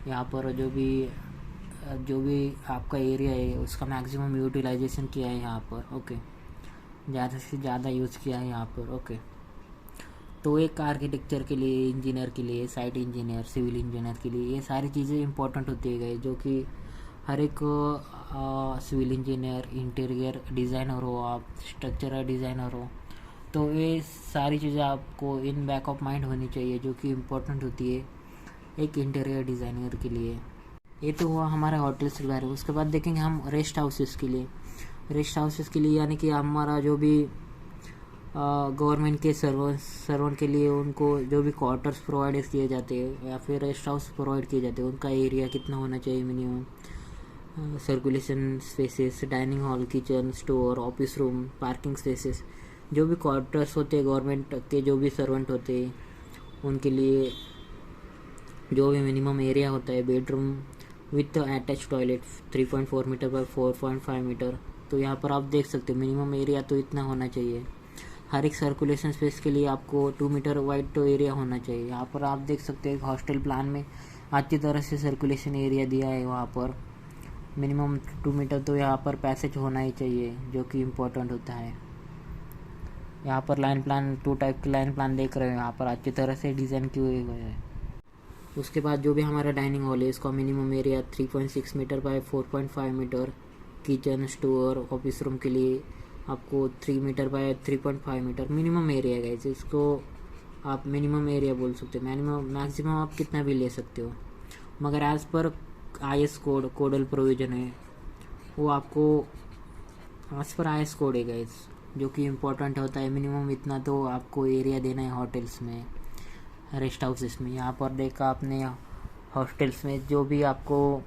यहाँ पर जो भी आपका एरिया है उसका मैक्सिमम यूटिलाइजेशन किया है यहाँ पर। ओके, ज़्यादा से ज़्यादा यूज़ किया है यहाँ पर। ओके, तो एक आर्किटेक्चर के लिए, इंजीनियर के लिए, साइट इंजीनियर, सिविल इंजीनियर के लिए ये सारी चीज़ें इंपॉर्टेंट होती है गई, जो कि हर एक सिविल इंजीनियर, इंटीरियर डिज़ाइनर हो आप, स्ट्रक्चरल डिज़ाइनर हो, तो ये सारी चीज़ें आपको इन बैक ऑफ माइंड होनी चाहिए, जो कि इम्पोर्टेंट होती है एक इंटीरियर डिज़ाइनर के लिए। ये तो हुआ हमारा होटल्स के बारे में। उसके बाद देखेंगे हम रेस्ट हाउसेस के लिए। रेस्ट हाउसेस के लिए यानी कि हमारा जो भी गवर्नमेंट के सर्वेंट के लिए उनको जो भी क्वार्टर्स प्रोवाइड किए जाते हैं या फिर रेस्ट हाउस प्रोवाइड किए जाते हैं, उनका एरिया कितना होना चाहिए minimum, circulation spaces, dining hall, kitchen, store, office room, parking spaces, जो भी क्वार्टर्स होते हैं गवर्नमेंट के, जो भी सर्वेंट होते हैं उनके लिए जो भी मिनिमम एरिया होता है, bedroom with attach toilet 3.4 meter by 4.5 meter. तो यहाँ पर आप देख सकते हो मिनिमम एरिया तो इतना होना चाहिए। हर एक सर्कुलेशन स्पेस के लिए आपको 2 मीटर वाइड तो एरिया होना चाहिए। यहाँ पर आप देख सकते हैं हॉस्टल प्लान में अच्छी तरह से सर्कुलेशन एरिया दिया है। वहाँ पर मिनिमम 2 मीटर तो यहाँ पर पैसेज होना ही चाहिए, जो कि इम्पोर्टेंट होता है। यहाँ पर लाइन प्लान 2 टाइप के लाइन प्लान देख रहे हो, यहाँ पर अच्छी तरह से डिज़ाइन किए हुए हैं। उसके बाद जो भी हमारा डाइनिंग हॉल है, इसका minimum area 3.6 meter by 4.5 meter. Kitchen, store, office room के लिए आपको 3 meter by 3.5 meter minimum area है। इसको आप मिनिमम एरिया बोल सकते हो। मैक्सिमम आप कितना भी ले सकते हो, मगर as per IS codal provision है, वो आपको एज पर IS कोड है गाइस, जो कि इम्पोर्टेंट होता है। मिनिमम इतना तो आपको एरिया देना है होटल्स में, रेस्ट हाउसेस में। यहाँ पर देखा आपने हॉस्टल्स में जो भी आपको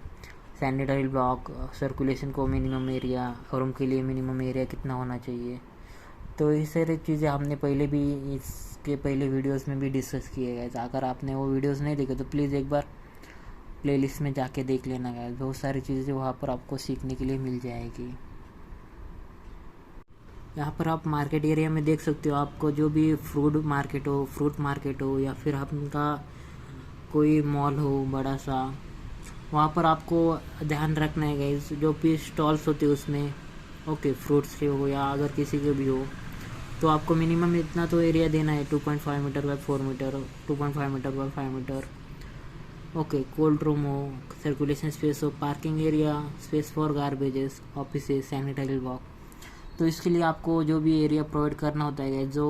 सैनिटरी ब्लॉक, सर्कुलेशन को मिनिमम एरिया, रूम के लिए मिनिमम एरिया कितना होना चाहिए। तो ये सारी चीज़ें हमने पहले भी इसके पहले वीडियोस में भी डिस्कस किए गए। अगर आपने वो वीडियोस नहीं देखे तो प्लीज़ एक बार प्लेलिस्ट में जाके देख लेना गाइस। बहुत सारी चीज़ें वहाँ पर आपको सीखने के लिए मिल जाएगी। यहाँ पर आप मार्केट एरिया में देख सकते हो, आपको जो भी फ्रूट मार्केट हो या फिर आपका कोई मॉल हो बड़ा सा, वहाँ पर आपको ध्यान रखना है गाइस। जो भी स्टॉल्स होते हैं उसमें ओके फ्रूट्स के हो या अगर किसी के भी हो, तो आपको मिनिमम इतना तो एरिया देना है 2.5 meter by 4 meter, 2.5 meter by 5 meter. Okay, cold room हो, सर्कुलेशन स्पेस हो, parking area, space for garbages, offices, sanitary block. तो इसके लिए आपको जो भी एरिया प्रोवाइड करना होता है जो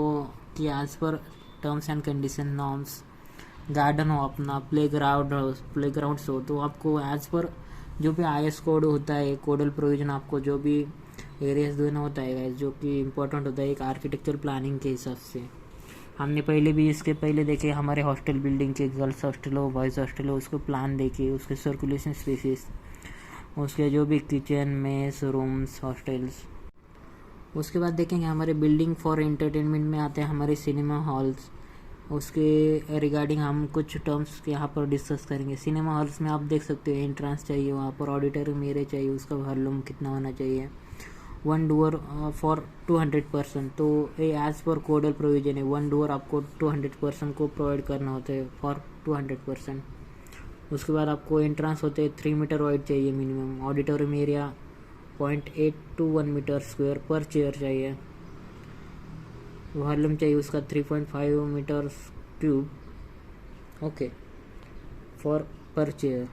कि as per terms and condition norms. Garden हो अपना, प्लेग्राउंड्स हो, तो आपको एज पर जो भी IS कोड होता है, कोडल प्रोविजन, आपको जो भी एरियाज देना होता है जो कि इम्पोर्टेंट होता है एक आर्किटेक्चर प्लानिंग के हिसाब से। हमने पहले भी इसके पहले देखे हमारे हॉस्टल बिल्डिंग के, गर्ल्स हॉस्टल हो, बॉयज़ हॉस्टल हो, उसको प्लान देखे, उसके सर्कुलेशन स्पेसेस, उसके जो भी किचन, मेस, रूम्स, हॉस्टल्स। उसके बाद देखेंगे हमारे बिल्डिंग फॉर एंटरटेनमेंट में आते हैं हमारे सिनेमा हॉल्स। उसके रिगार्डिंग हम कुछ टर्म्स यहाँ पर डिस्कस करेंगे। सिनेमा हॉल्स में आप देख सकते हो एंट्रेंस चाहिए, वहाँ पर ऑडिटोरियम एरिया चाहिए, उसका वॉल्यूम कितना होना चाहिए, 1 डोर फॉर 200%। तो ये एज पर कोडल प्रोविजन है, 1 डोर आपको 200% को प्रोवाइड करना होता है फॉर 200%। उसके बाद आपको एंट्रेंस होते हैं 3 मीटर वाइड चाहिए minimum. Auditorium area 0.8 to 1 meter square per chair चाहिए। वॉल्यूम चाहिए उसका 3.5 meter cube okay for per chair.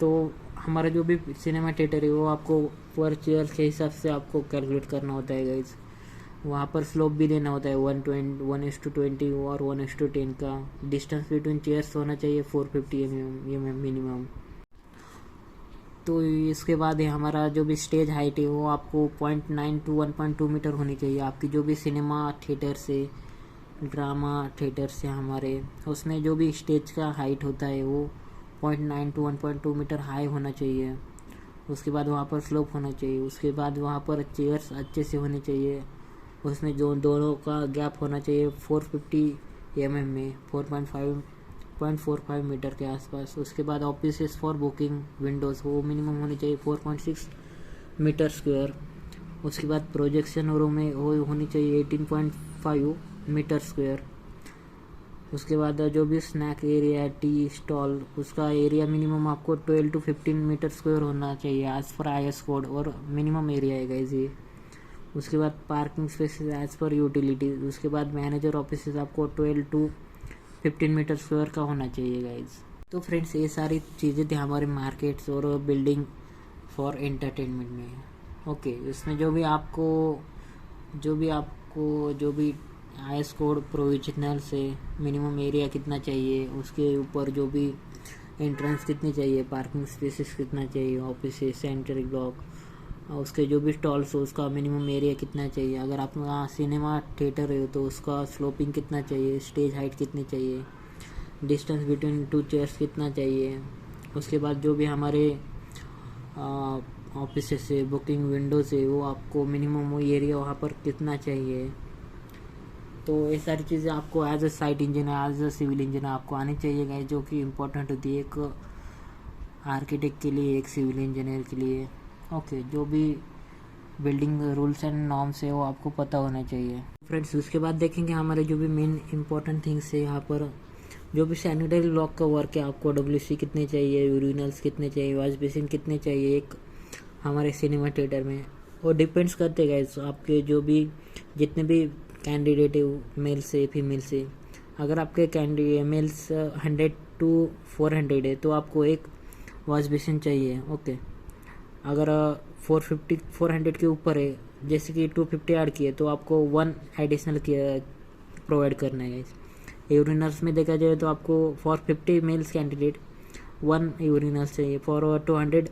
तो हमारा जो भी सिनेमा थिएटर है वो आपको पर चेयर के हिसाब से आपको कैलकुलेट करना होता है गाइज। वहाँ पर स्लोप भी देना होता है 1:20 और 1:10 का। डिस्टेंस बिटवीन चेयर्स होना चाहिए 450 mm मिनिमम। तो इसके बाद हमारा जो भी स्टेज हाइट है वो आपको 0.9 to 1.2 मीटर होनी चाहिए। आपकी जो भी सिनेमा थिएटर से, ड्रामा थिएटर से हमारे, उसमें जो भी स्टेज का हाइट होता है वो 0.9 to 1.2 मीटर हाई होना चाहिए। उसके बाद वहाँ पर स्लोप होना चाहिए। उसके बाद वहाँ पर चेयर्स अच्छे से होने चाहिए, उसमें जो दोनों का गैप होना चाहिए 450 mm में, 4.45 मीटर के आसपास। उसके बाद ऑफिसेस फॉर बुकिंग विंडोज़ वो मिनिमम होनी चाहिए 4.6 मीटर स्क्वायर। उसके बाद प्रोजेक्शन रूम में वो होनी चाहिए 18.5 मीटर स्क्वायर। उसके बाद जो भी स्नैक एरिया, टी स्टॉल, उसका एरिया मिनिमम आपको 12 to 15 मीटर स्क्वायर होना चाहिए एज पर IS कोड, और मिनिमम एरिया है गाइस ये। उसके बाद parking spaces as per utility. उसके बाद मैनेजर ऑफिसेस आपको 12 to 15 मीटर स्क्वायर का होना चाहिए गाइज। तो फ्रेंड्स ये सारी चीज़ें थी हमारे मार्केट्स और बिल्डिंग फॉर एंटरटेनमेंट में। ओके, इसमें जो भी IS कोड प्रोविजनल से मिनिमम एरिया कितना चाहिए, उसके ऊपर जो भी एंट्रेंस कितनी चाहिए, पार्किंग स्पेसेस कितना चाहिए, ऑफिस, सेंट्रल ब्लॉक, उसके जो भी स्टॉल्स हो उसका मिनिमम एरिया कितना चाहिए, अगर आप वहाँ सिनेमा थिएटर है तो उसका स्लोपिंग कितना चाहिए, स्टेज हाइट कितनी चाहिए, डिस्टेंस बिटवीन टू चेयर्स कितना चाहिए। उसके बाद जो भी हमारे ऑफिस से बुकिंग विंडोज़ है वो आपको मिनिमम वो एरिया वहाँ पर कितना चाहिए। तो ये सारी चीज़ें आपको as a site engineer, as a civil engineer आपको आनी चाहिए गाइस, जो कि इम्पोर्टेंट होती है एक आर्किटेक्ट के लिए, एक सिविल इंजीनियर के लिए। ओके, जो भी बिल्डिंग रूल्स एंड नॉर्म्स है वो आपको पता होना चाहिए फ्रेंड्स। उसके बाद देखेंगे हमारे जो भी मेन इंपॉर्टेंट थिंग्स है यहाँ पर, जो भी सैनिटरी ब्लॉक का वर्क है आपको WC कितने चाहिए, यूरिनल्स कितने चाहिए, वॉश बेसिन कितने चाहिए एक हमारे सिनेमा थिएटर में। वो डिपेंड्स करते गाइस आपके जो भी जितने भी कैंडिडेट है, मेल से फीमेल से। अगर आपके कैंडिडेट मेल्स 100 to 400 है तो आपको एक वॉश बेसिन चाहिए। ओके, अगर 400 के ऊपर है, जैसे कि 250 ऐड किए तो आपको 1 एडिशनल प्रोवाइड करना है। यूरिनल्स में देखा जाए तो आपको फॉर 50 मेल्स कैंडिडेट 1 यूरिनल्स चाहिए, for 200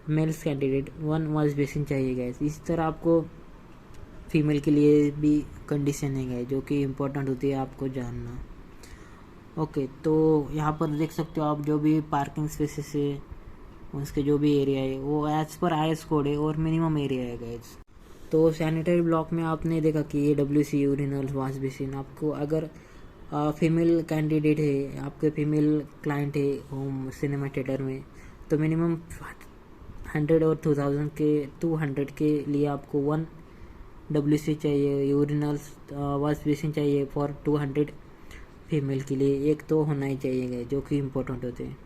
males candidate 1 wash basin चाहिए गाइस। इस तरह आपको फीमेल के लिए भी कंडीशन है जो कि इम्पोर्टेंट होती है आपको जानना। ओके, तो यहाँ पर देख सकते हो आप जो भी पार्किंग स्पेसेस है उसके जो भी एरिया है वो एज पर IS कोड है और मिनिमम एरिया है गाइस। तो सैनिटरी ब्लॉक में आपने देखा कि ये WC यूरिनल वॉश बेसिन आपको, अगर फीमेल कैंडिडेट है, आपके फीमेल क्लाइंट है होम सिनेमा थिएटर में, तो मिनिमम 100 और 200 के लिए आपको 1 WC चाहिए, यूरिनल्स वॉश बेसिन चाहिए फॉर 200 फीमेल के लिए, एक तो होना ही चाहिए जो कि इम्पोर्टेंट होते हैं।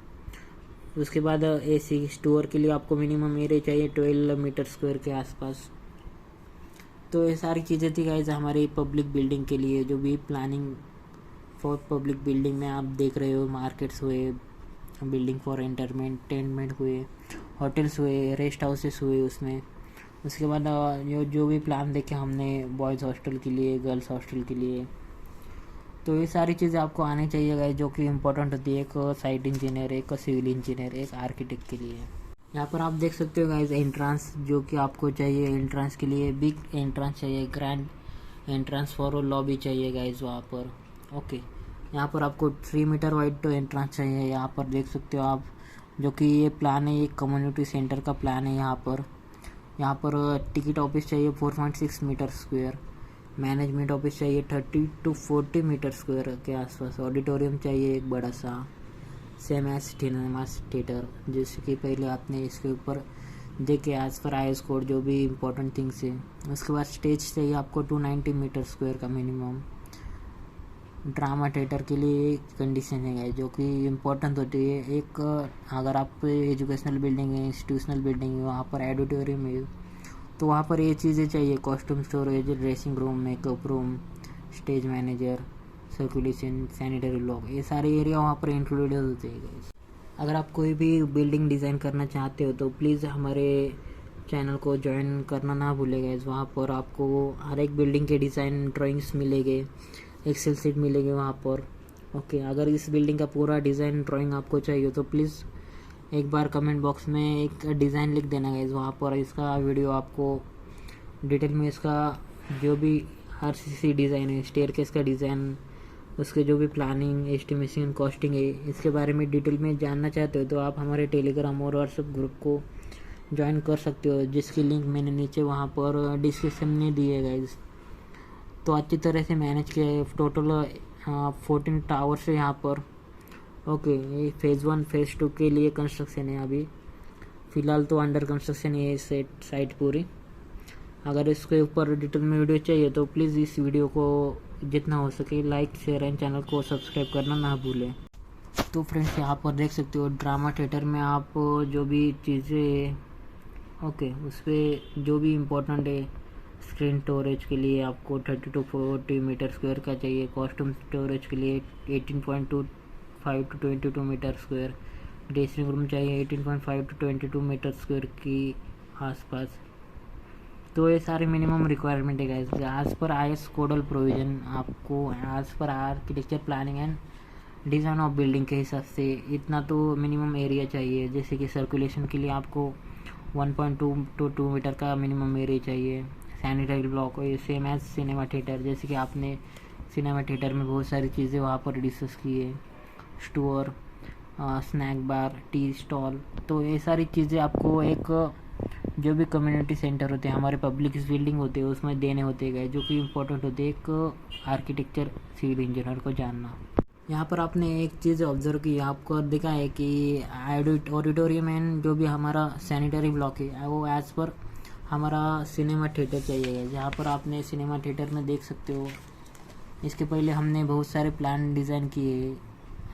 उसके बाद AC स्टोर के लिए आपको मिनिमम एरिया चाहिए 12 मीटर स्क्वायर के आसपास। तो ये सारी चीज़ें थी गाइज हमारी पब्लिक बिल्डिंग के लिए, जो भी प्लानिंग फॉर पब्लिक बिल्डिंग में आप देख रहे हो। मार्केट्स हुए, बिल्डिंग फॉर एंटरटेनमेंट हुए, होटल्स हुए, रेस्ट हाउसेस हुए उसमें। उसके बाद जो भी प्लान देखे हमने बॉयज़ हॉस्टल के लिए, गर्ल्स हॉस्टल के लिए। तो ये सारी चीज़ें आपको आनी चाहिए गाइस, जो कि इम्पोर्टेंट होती है एक साइट इंजीनियर, एक सिविल इंजीनियर, एक आर्किटेक्ट के लिए। यहाँ पर आप देख सकते हो गाइस एंट्रेंस जो कि आपको चाहिए। एंट्रेंस के लिए बिग एंट्रेंस चाहिए, ग्रैंड एंट्रेंस फॉर लॉबी चाहिए गाइस वहाँ पर। ओके, यहाँ पर आपको 3 मीटर वाइड तो एंट्रेंस चाहिए। यहाँ पर देख सकते हो आप, जो कि ये प्लान है, एक कम्युनिटी सेंटर का प्लान है। यहाँ पर टिकट ऑफिस चाहिए 4.6 मीटर स्क्वायर, मैनेजमेंट ऑफिस चाहिए 30 to 40 मीटर स्क्वायर के आसपास, ऑडिटोरियम चाहिए एक बड़ा सा, सेम एज सिनेमा थिएटर, जैसे कि पहले आपने इसके ऊपर देखे एज पर IS कोड जो भी इम्पोर्टेंट थिंग्स है। उसके बाद स्टेज चाहिए आपको 290 मीटर स्क्वायर का मिनिमम। ड्रामा थिएटर के लिए एक कंडीशन है जो कि इम्पोर्टेंट होती है। एक अगर आप एजुकेशनल बिल्डिंग है, इंस्टीट्यूशनल बिल्डिंग है, वहाँ पर ऑडिटोरियम है, तो वहाँ पर ये चीज़ें चाहिए, costume storage, dressing room, makeup room, stage manager, circulation, sanitary block, ये सारे एरिया वहाँ पर इंक्लूडेड होते हैं गाइस। अगर आप कोई भी बिल्डिंग डिज़ाइन करना चाहते हो तो प्लीज़ हमारे चैनल को ज्वाइन करना ना भूलें गाइस। वहाँ पर आपको हर एक बिल्डिंग के डिज़ाइन ड्राइंग्स मिलेंगे, एक्सेल शीट मिलेंगे वहाँ पर। ओके, अगर इस बिल्डिंग का पूरा डिज़ाइन ड्राइंग आपको चाहिए तो प्लीज़ एक बार कमेंट बॉक्स में एक डिज़ाइन लिख देना गाइस। वहाँ पर इसका वीडियो आपको डिटेल में, इसका जो भी RCC डिज़ाइन है, स्टेयरकेस का डिज़ाइन, उसके जो भी प्लानिंग, एस्टिमेशन, कॉस्टिंग है, इसके बारे में डिटेल में जानना चाहते हो तो आप हमारे टेलीग्राम और व्हाट्सएप ग्रुप को ज्वाइन कर सकते हो, जिसकी लिंक मैंने नीचे वहाँ पर डिस्क्रिप्शन में दी है गाइस। तो अच्छी तरह से मैनेज किया है। टोटल 14 टावर्स है यहाँ पर। ओके, ये फेज़ 1 फेज़ 2 के लिए कंस्ट्रक्शन है अभी फ़िलहाल, तो अंडर कंस्ट्रक्शन है ये साइट पूरी। अगर इसके ऊपर डिटेल में वीडियो चाहिए तो प्लीज़ इस वीडियो को जितना हो सके लाइक, शेयर एंड चैनल को सब्सक्राइब करना ना भूलें। तो फ्रेंड्स, यहाँ पर देख सकते हो ड्रामा थिएटर में आप जो भी चीज़ें, ओके, उस पर जो भी इम्पोर्टेंट है, स्क्रीन स्टोरेज के लिए आपको 30 to 40 मीटर स्क्वायर का चाहिए, कॉस्ट्यूम स्टोरेज के लिए 18.25 to 22 meter square, dressing room चाहिए 18.5 to 22 मीटर स्क्वायर की आसपास। तो ये सारे मिनिमम रिक्वायरमेंट है guys as per IS codal provision. आपको as per architecture planning and design of building के हिसाब से इतना तो मिनिमम एरिया चाहिए। जैसे कि सर्कुलेशन के लिए आपको 1.2 to 2 मीटर का मिनिमम एरिया चाहिए। सैनिटरी ब्लॉक और सेम एज सिनेमा थिएटर, जैसे कि आपने सिनेमा थिएटर में बहुत सारी चीज़ें वहाँ पर डिस्कस की है। Store, snack bar, tea stall, तो ये सारी चीज़ें आपको एक जो भी कम्युनिटी सेंटर होते हैं, हमारे पब्लिक बिल्डिंग होते हैं, उसमें देने होते गए, जो कि इम्पोर्टेंट होते हैं एक आर्किटेक्चर सिविल इंजीनियर को जानना। यहाँ पर आपने एक चीज़ ऑब्जर्व की, आपको दिखा है कि ऑडिटोरियम एंड जो भी हमारा सैनिटरी ब्लॉक है वो एज पर हमारा सिनेमा थिएटर चाहिए। जहाँ पर आपने सिनेमा थिएटर में देख सकते हो, इसके पहले हमने बहुत सारे प्लान डिज़ाइन किए,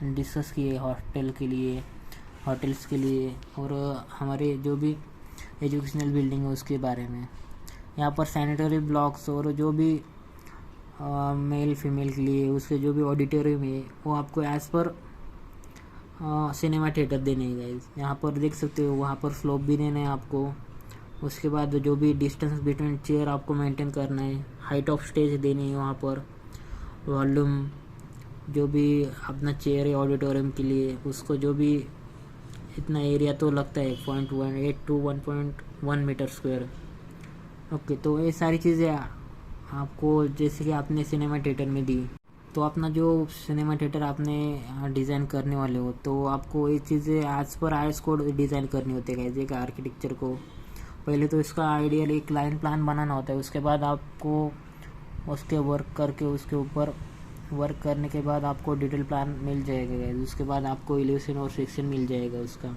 डिस्कस किए होटल्स के लिए और हमारे जो भी एजुकेशनल बिल्डिंग है उसके बारे में। यहाँ पर सैनिटरी ब्लॉक्स और जो भी मेल फीमेल के लिए उसके जो भी ऑडिटोरियम है वो आपको एज पर सिनेमा थिएटर देने हैं गाइस। यहाँ पर देख सकते हो, वहाँ पर स्लोप भी देना है आपको। उसके बाद जो भी डिस्टेंस बिटवीन चेयर आपको मेंटेन करना है, हाइट ऑफ स्टेज देनी है वहाँ पर, वॉल्यूम जो भी अपना चेयर है ऑडिटोरियम के लिए उसको जो भी इतना एरिया तो लगता है 0.18 to 1.1 मीटर स्क्वायर। ओके, तो ये सारी चीज़ें आपको जैसे कि आपने सिनेमा थिएटर में दी, तो अपना जो सिनेमा थिएटर आपने डिज़ाइन करने वाले हो तो आपको ये चीज़ें as per IS code design करनी होती है। जैसे आर्किटेक्चर को पहले तो इसका आइडियल एक लाइन प्लान बनाना होता है, उसके बाद आपको उसके वर्क करके उसके ऊपर वर्क करने के बाद आपको डिटेल प्लान मिल जाएगा। उसके बाद आपको एलिवेशन और सेक्शन मिल जाएगा उसका।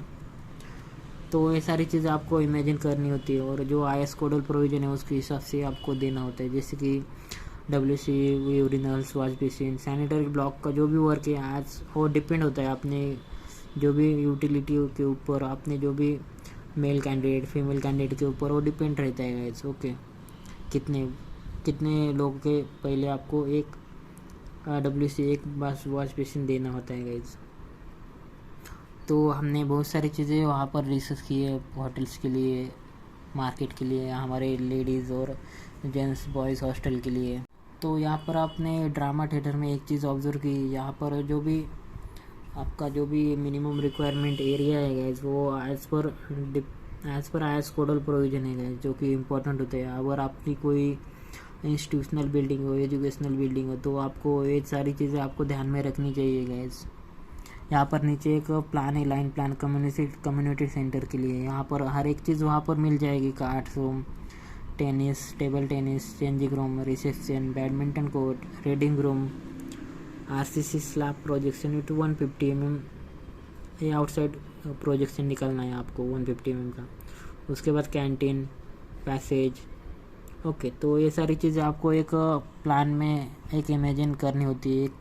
तो ये सारी चीज़ें आपको इमेजिन करनी होती है और जो आईएस कोडल प्रोविजन है उसके हिसाब से आपको देना होता है। जैसे कि WC, urinals, wash basin, sanitary block का जो भी वर्क है आज वो डिपेंड होता है आपने जो भी यूटिलिटी के ऊपर, आपने जो भी मेल कैंडिडेट फीमेल कैंडिडेट के ऊपर वो डिपेंड रहता है गाइस। ओके, कितने लोग के पहले आपको एक WC एक बस वॉश बेसिन देना होता है गाइस। तो हमने बहुत सारी चीज़ें वहाँ पर डिस्कस की है, होटल्स के लिए, मार्केट के लिए, हमारे लेडीज़ और जेंट्स बॉयज़ हॉस्टल के लिए। तो यहाँ पर आपने ड्रामा थिएटर में एक चीज़ ऑब्जर्व की, यहाँ पर जो भी आपका जो भी मिनिमम रिक्वायरमेंट एरिया है गाइस वो as per IS codal provision है गाइस, जो कि इम्पोर्टेंट होते हैं। अगर आपकी कोई इंस्टीट्यूशनल बिल्डिंग हो, एजुकेशनल बिल्डिंग हो, तो आपको ये सारी चीज़ें आपको ध्यान में रखनी चाहिए गाइस। यहाँ पर नीचे एक प्लान है, लाइन प्लान कम्युनिटी सेंटर के लिए। यहाँ पर हर एक चीज़ वहाँ पर मिल जाएगी, cards room, tennis, table tennis, changing room, reception, badminton court, reading room, RCC slab projection to 150 mm, ये आउटसाइड प्रोजेक्शन निकलना है आपको 150 mm का। उसके बाद कैंटीन, पैसेज। ओके, तो ये सारी चीज़ें आपको एक प्लान में एक इमेजिन करनी होती है। एक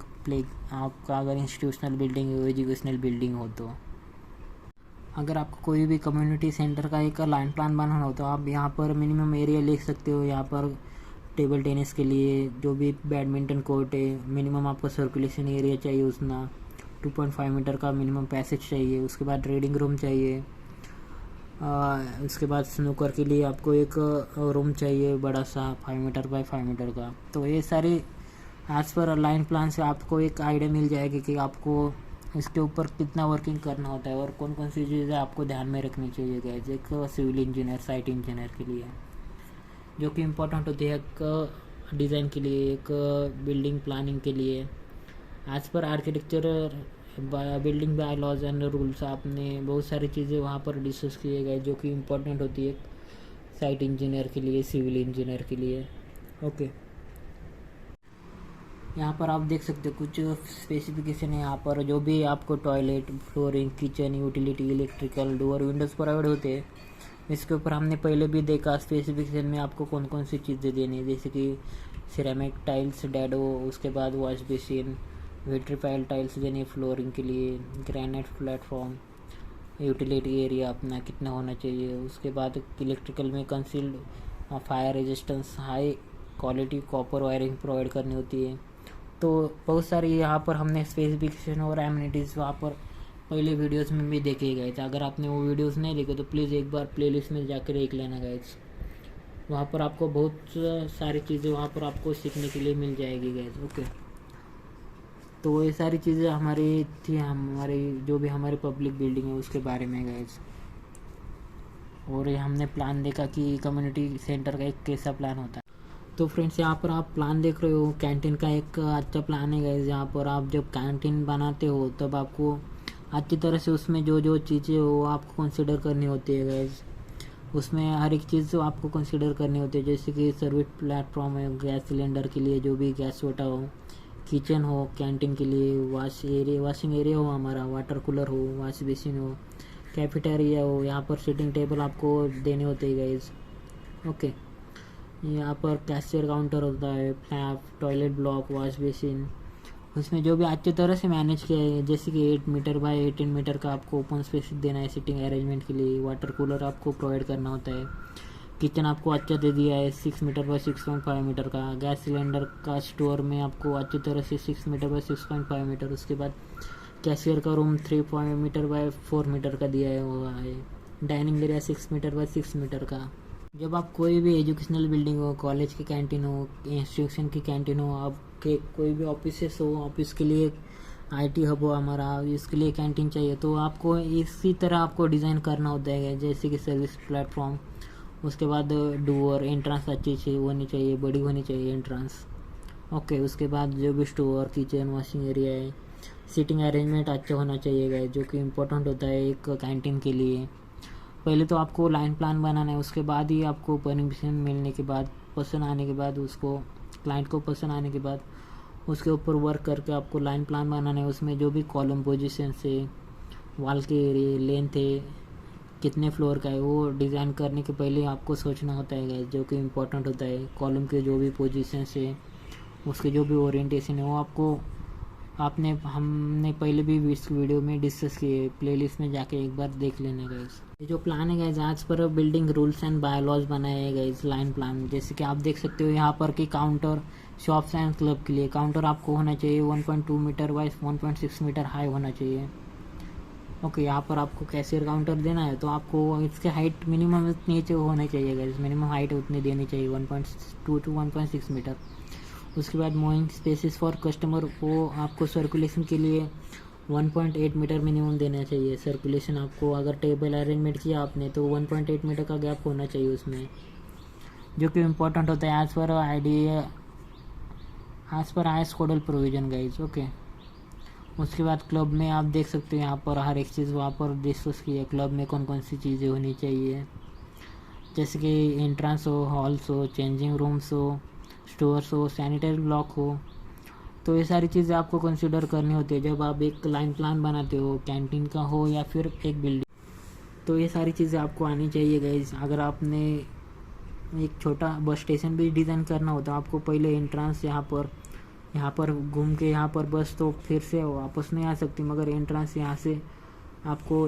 आपका अगर इंस्टीट्यूशनल बिल्डिंग हो, एजुकेशनल बिल्डिंग हो, तो अगर आपको कोई भी कम्युनिटी सेंटर का एक लाइन प्लान बनाना हो तो आप यहाँ पर मिनिमम एरिया लिख सकते हो। यहाँ पर टेबल टेनिस के लिए जो भी बैडमिंटन कोर्ट है, मिनिमम आपको सर्कुलेशन एरिया चाहिए उसना 2.5 मीटर का मिनिमम पैसेज चाहिए। उसके बाद रीडिंग रूम चाहिए, उसके बाद स्नूकर के लिए आपको एक रूम चाहिए बड़ा सा 5 मीटर बाय 5 मीटर का। तो ये सारी एज पर लाइन प्लान से आपको एक आइडिया मिल जाएगी कि आपको इसके ऊपर कितना वर्किंग करना होता है और कौन कौन सी चीज़ें आपको ध्यान में रखनी चाहिए गाइस एक सिविल इंजीनियर, साइट इंजीनियर के लिए, जो कि इम्पोर्टेंट होती है एक डिज़ाइन के लिए, एक बिल्डिंग प्लानिंग के लिए। As per architecture building by laws and rules आपने बहुत सारी चीज़ें वहाँ पर डिस्कस किए गए, जो कि इम्पोर्टेंट होती है साइट इंजीनियर के लिए, सिविल इंजीनियर के लिए। ओके, यहाँ पर आप देख सकते हो कुछ स्पेसिफिकेशन है। यहाँ पर जो भी आपको toilet, flooring, kitchen, utility, electrical, door, Windows provide होते हैं, इसके ऊपर हमने पहले भी देखा स्पेसिफिकेशन में आपको कौन कौन सी चीज़ें देनी है। जैसे कि सिरेमिक टाइल्स, डैडो, उसके बाद वॉश बेसिन, विट्रीफाइल टाइल्स देनी है फ्लोरिंग के लिए, ग्रेनाइट प्लेटफॉर्म, यूटिलिटी एरिया अपना कितना होना चाहिए। उसके बाद इलेक्ट्रिकल में concealed fire resistance, high quality copper wiring provide करनी होती है। तो बहुत सारी यहाँ पर हमने स्पेसिफिकेशन और एमिनिटीज़ वहाँ पर पहले वीडियोस में भी देखे गए थे। अगर आपने वो वीडियोस नहीं देखे तो प्लीज़ एक बार प्लेलिस्ट में जाकर देख लेना गाइस, वहाँ पर आपको बहुत सारी चीज़ें वहाँ पर आपको सीखने के लिए मिल जाएगी गाइस। ओके, तो ये सारी चीज़ें हमारी थी, हमारी जो भी हमारी पब्लिक बिल्डिंग है उसके बारे में गाइस। और ये हमने प्लान देखा कि कम्युनिटी सेंटर का एक कैसा प्लान होता है। तो फ्रेंड्स यहाँ पर आप प्लान देख रहे हो, कैंटीन का एक अच्छा प्लान है गाइस। यहाँ पर आप जब कैंटीन बनाते हो तब आपको अच्छी तरह से उसमें जो जो चीज़ें हो आपको कंसिडर करनी होती है गाइस। उसमें हर एक चीज़ आपको कंसिडर करनी होती है, जैसे कि सर्विस प्लेटफॉर्म है गैस सिलेंडर के लिए, जो भी गैस छोटा हो, किचन हो कैंटीन के लिए, वाशिंग एरिया हो, हमारा वाटर कूलर हो, वॉश बेसिन हो, कैफेटेरिया हो, यहाँ पर सिटिंग टेबल आपको देने होते हैं गाइस। ओके, यहाँ पर कैशियर काउंटर होता है, flap, toilet block, wash basin, उसमें जो भी अच्छी तरह से मैनेज किया है, जैसे कि 8 मीटर बाय 18 मीटर का आपको ओपन स्पेस देना है सिटिंग अरेंजमेंट के लिए। वाटर कूलर आपको प्रोवाइड करना होता है। किचन आपको अच्छा दे दिया है 6 मीटर बाय 6.5 मीटर का। गैस सिलेंडर का स्टोर में आपको अच्छी तरह से 6 मीटर बाय 6.5 मीटर। उसके बाद कैशियर का रूम 3 मीटर बाय 4 मीटर का दिया हुआ है। Dining area 6 meter by 6 meter का। जब आप कोई भी एजुकेशनल बिल्डिंग हो, कॉलेज की कैंटीन हो, इंस्टीट्यूशन की कैंटीन हो, आपके कोई भी ऑफिस हो, ऑफिस के लिए आईटी हब हो हमारा, इसके लिए कैंटीन चाहिए, तो आपको इसी तरह आपको डिज़ाइन करना होता है, जैसे कि सर्विस प्लेटफॉर्म। उसके बाद डोर, एंट्रेंस अच्छी चाहिए होनी चाहिए, बड़ी होनी चाहिए एंट्रेंस। ओके, उसके बाद जो भी स्टोर, किचन, वॉशिंग एरिया है, सीटिंग अरेंजमेंट अच्छा होना चाहिए, जो कि इम्पोर्टेंट होता है एक कैंटीन के लिए। पहले तो आपको लाइन प्लान बनाना है, उसके बाद ही आपको परमिशन मिलने के बाद, पसंद आने के बाद, उसको क्लाइंट को पसंद आने के बाद उसके ऊपर वर्क करके आपको लाइन प्लान बनाना है। उसमें जो भी कॉलम पोजीशन से, वॉल के एरिया, लेंथ है, कितने फ्लोर का है, वो डिज़ाइन करने के पहले आपको सोचना होता है, जो कि इम्पोर्टेंट होता है। कॉलम के जो भी पोजीशन है, उसके जो भी ओरिएंटेशन है, वो आपको हमने पहले भी इस वीडियो में डिस्कस किए, प्लेलिस्ट में जाके एक बार देख लेना गाइस। ये जो प्लान है गाइस, आज पर बिल्डिंग रूल्स एंड बायलॉज बनाए हैं गाइस, लाइन प्लान। जैसे कि आप देख सकते हो यहाँ पर कि काउंटर शॉप्स एंड क्लब के लिए काउंटर आपको होना चाहिए 1.2 मीटर बाय 1.6 मीटर हाई होना चाहिए। ओके, यहाँ पर आपको कैशियर काउंटर देना है तो आपको इसके हाइट मिनिमम इतनी होना चाहिए गाइस, मिनिमम हाइट उतनी देनी चाहिए 1.2 to 1.6 मीटर। उसके बाद मूविंग स्पेसिस फॉर कस्टमर, वो आपको सर्कुलेशन के लिए 1.8 मीटर मिनिमम देना चाहिए। सर्कुलेशन आपको अगर टेबल अरेंजमेंट किया आपने तो 1.8 मीटर का गैप होना चाहिए उसमें, जो कि इम्पोर्टेंट होता है as per IS codal provision guys. Okay, उसके बाद क्लब में आप देख सकते हो यहाँ पर हर एक चीज़ वहाँ पर डिस्कस की है। क्लब में कौन कौन सी चीज़ें होनी चाहिए, जैसे कि एंट्रेंस हो, हॉल्स हो, चेंजिंग रूम्स हो, स्टोर्स हो, सैनिटरी ब्लॉक हो। तो ये सारी चीज़ें आपको कंसिडर करनी होती है जब आप एक लाइन प्लान बनाते हो, कैंटीन का हो या फिर एक बिल्डिंग। तो ये सारी चीज़ें आपको आनी चाहिए गाइज। अगर आपने एक छोटा बस स्टेशन भी डिज़ाइन करना हो तो आपको पहले एंट्रेंस यहाँ पर घूम के यहाँ पर बस तो फिर से वापस नहीं आ सकती, मगर एंट्रेंस यहाँ से आपको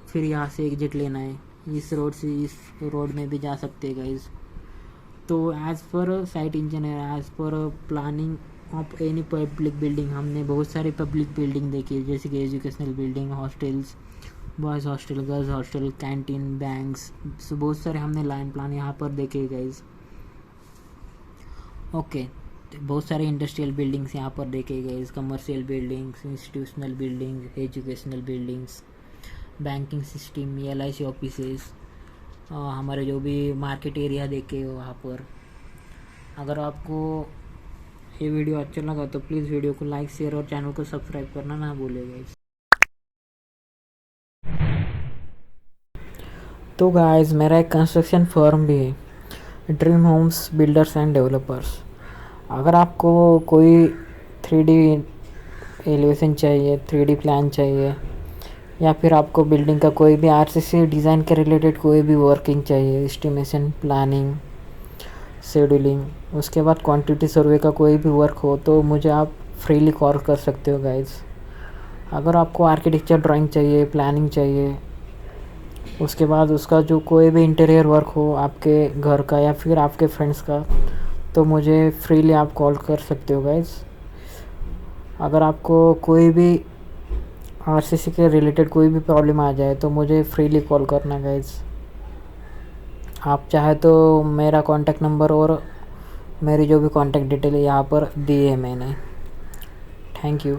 फिर यहाँ से एग्जिट लेना है। इस रोड से इस रोड में भी जा सकते हैं गाइज। तो as per site engineer, as per planning of any public building, हमने बहुत सारी पब्लिक बिल्डिंग देखी है, जैसे कि educational building, hostels, boys hostel, girls hostel, canteen, banks, बहुत सारे हमने लाइन प्लान यहाँ पर देखे गाइज। ओके, बहुत सारे इंडस्ट्रियल बिल्डिंग्स यहाँ पर देखे गए, commercial buildings, institutional buildings, educational buildings, banking system, LIC offices, हमारे जो भी मार्केट एरिया देखे वहाँ पर। अगर आपको ये वीडियो अच्छा लगा तो प्लीज़ वीडियो को लाइक, शेयर और चैनल को सब्सक्राइब करना ना भूलिएगा। तो गाइस, मेरा एक कंस्ट्रक्शन फर्म भी है, dream homes builders and developers. अगर आपको कोई 3D एलिवेशन चाहिए, 3D प्लान चाहिए, या फिर आपको बिल्डिंग का कोई भी RCC डिज़ाइन के रिलेटेड कोई भी वर्किंग चाहिए, एस्टिमेशन, प्लानिंग, शेड्यूलिंग, उसके बाद क्वांटिटी सर्वे का कोई भी वर्क हो, तो मुझे आप फ्रीली कॉल कर सकते हो गाइस। अगर आपको आर्किटेक्चर ड्राइंग चाहिए, प्लानिंग चाहिए, उसके बाद उसका जो कोई भी इंटीरियर वर्क हो आपके घर का या फिर आपके फ्रेंड्स का, तो मुझे फ्रीली आप कॉल कर सकते हो गाइस। अगर आपको कोई भी RCC के रिलेटेड कोई भी प्रॉब्लम आ जाए तो मुझे फ्रीली कॉल करना गाइस। आप चाहे तो मेरा कॉन्टैक्ट नंबर और मेरी जो भी कॉन्टैक्ट डिटेल है यहाँ पर दी है मैंने। Thank you.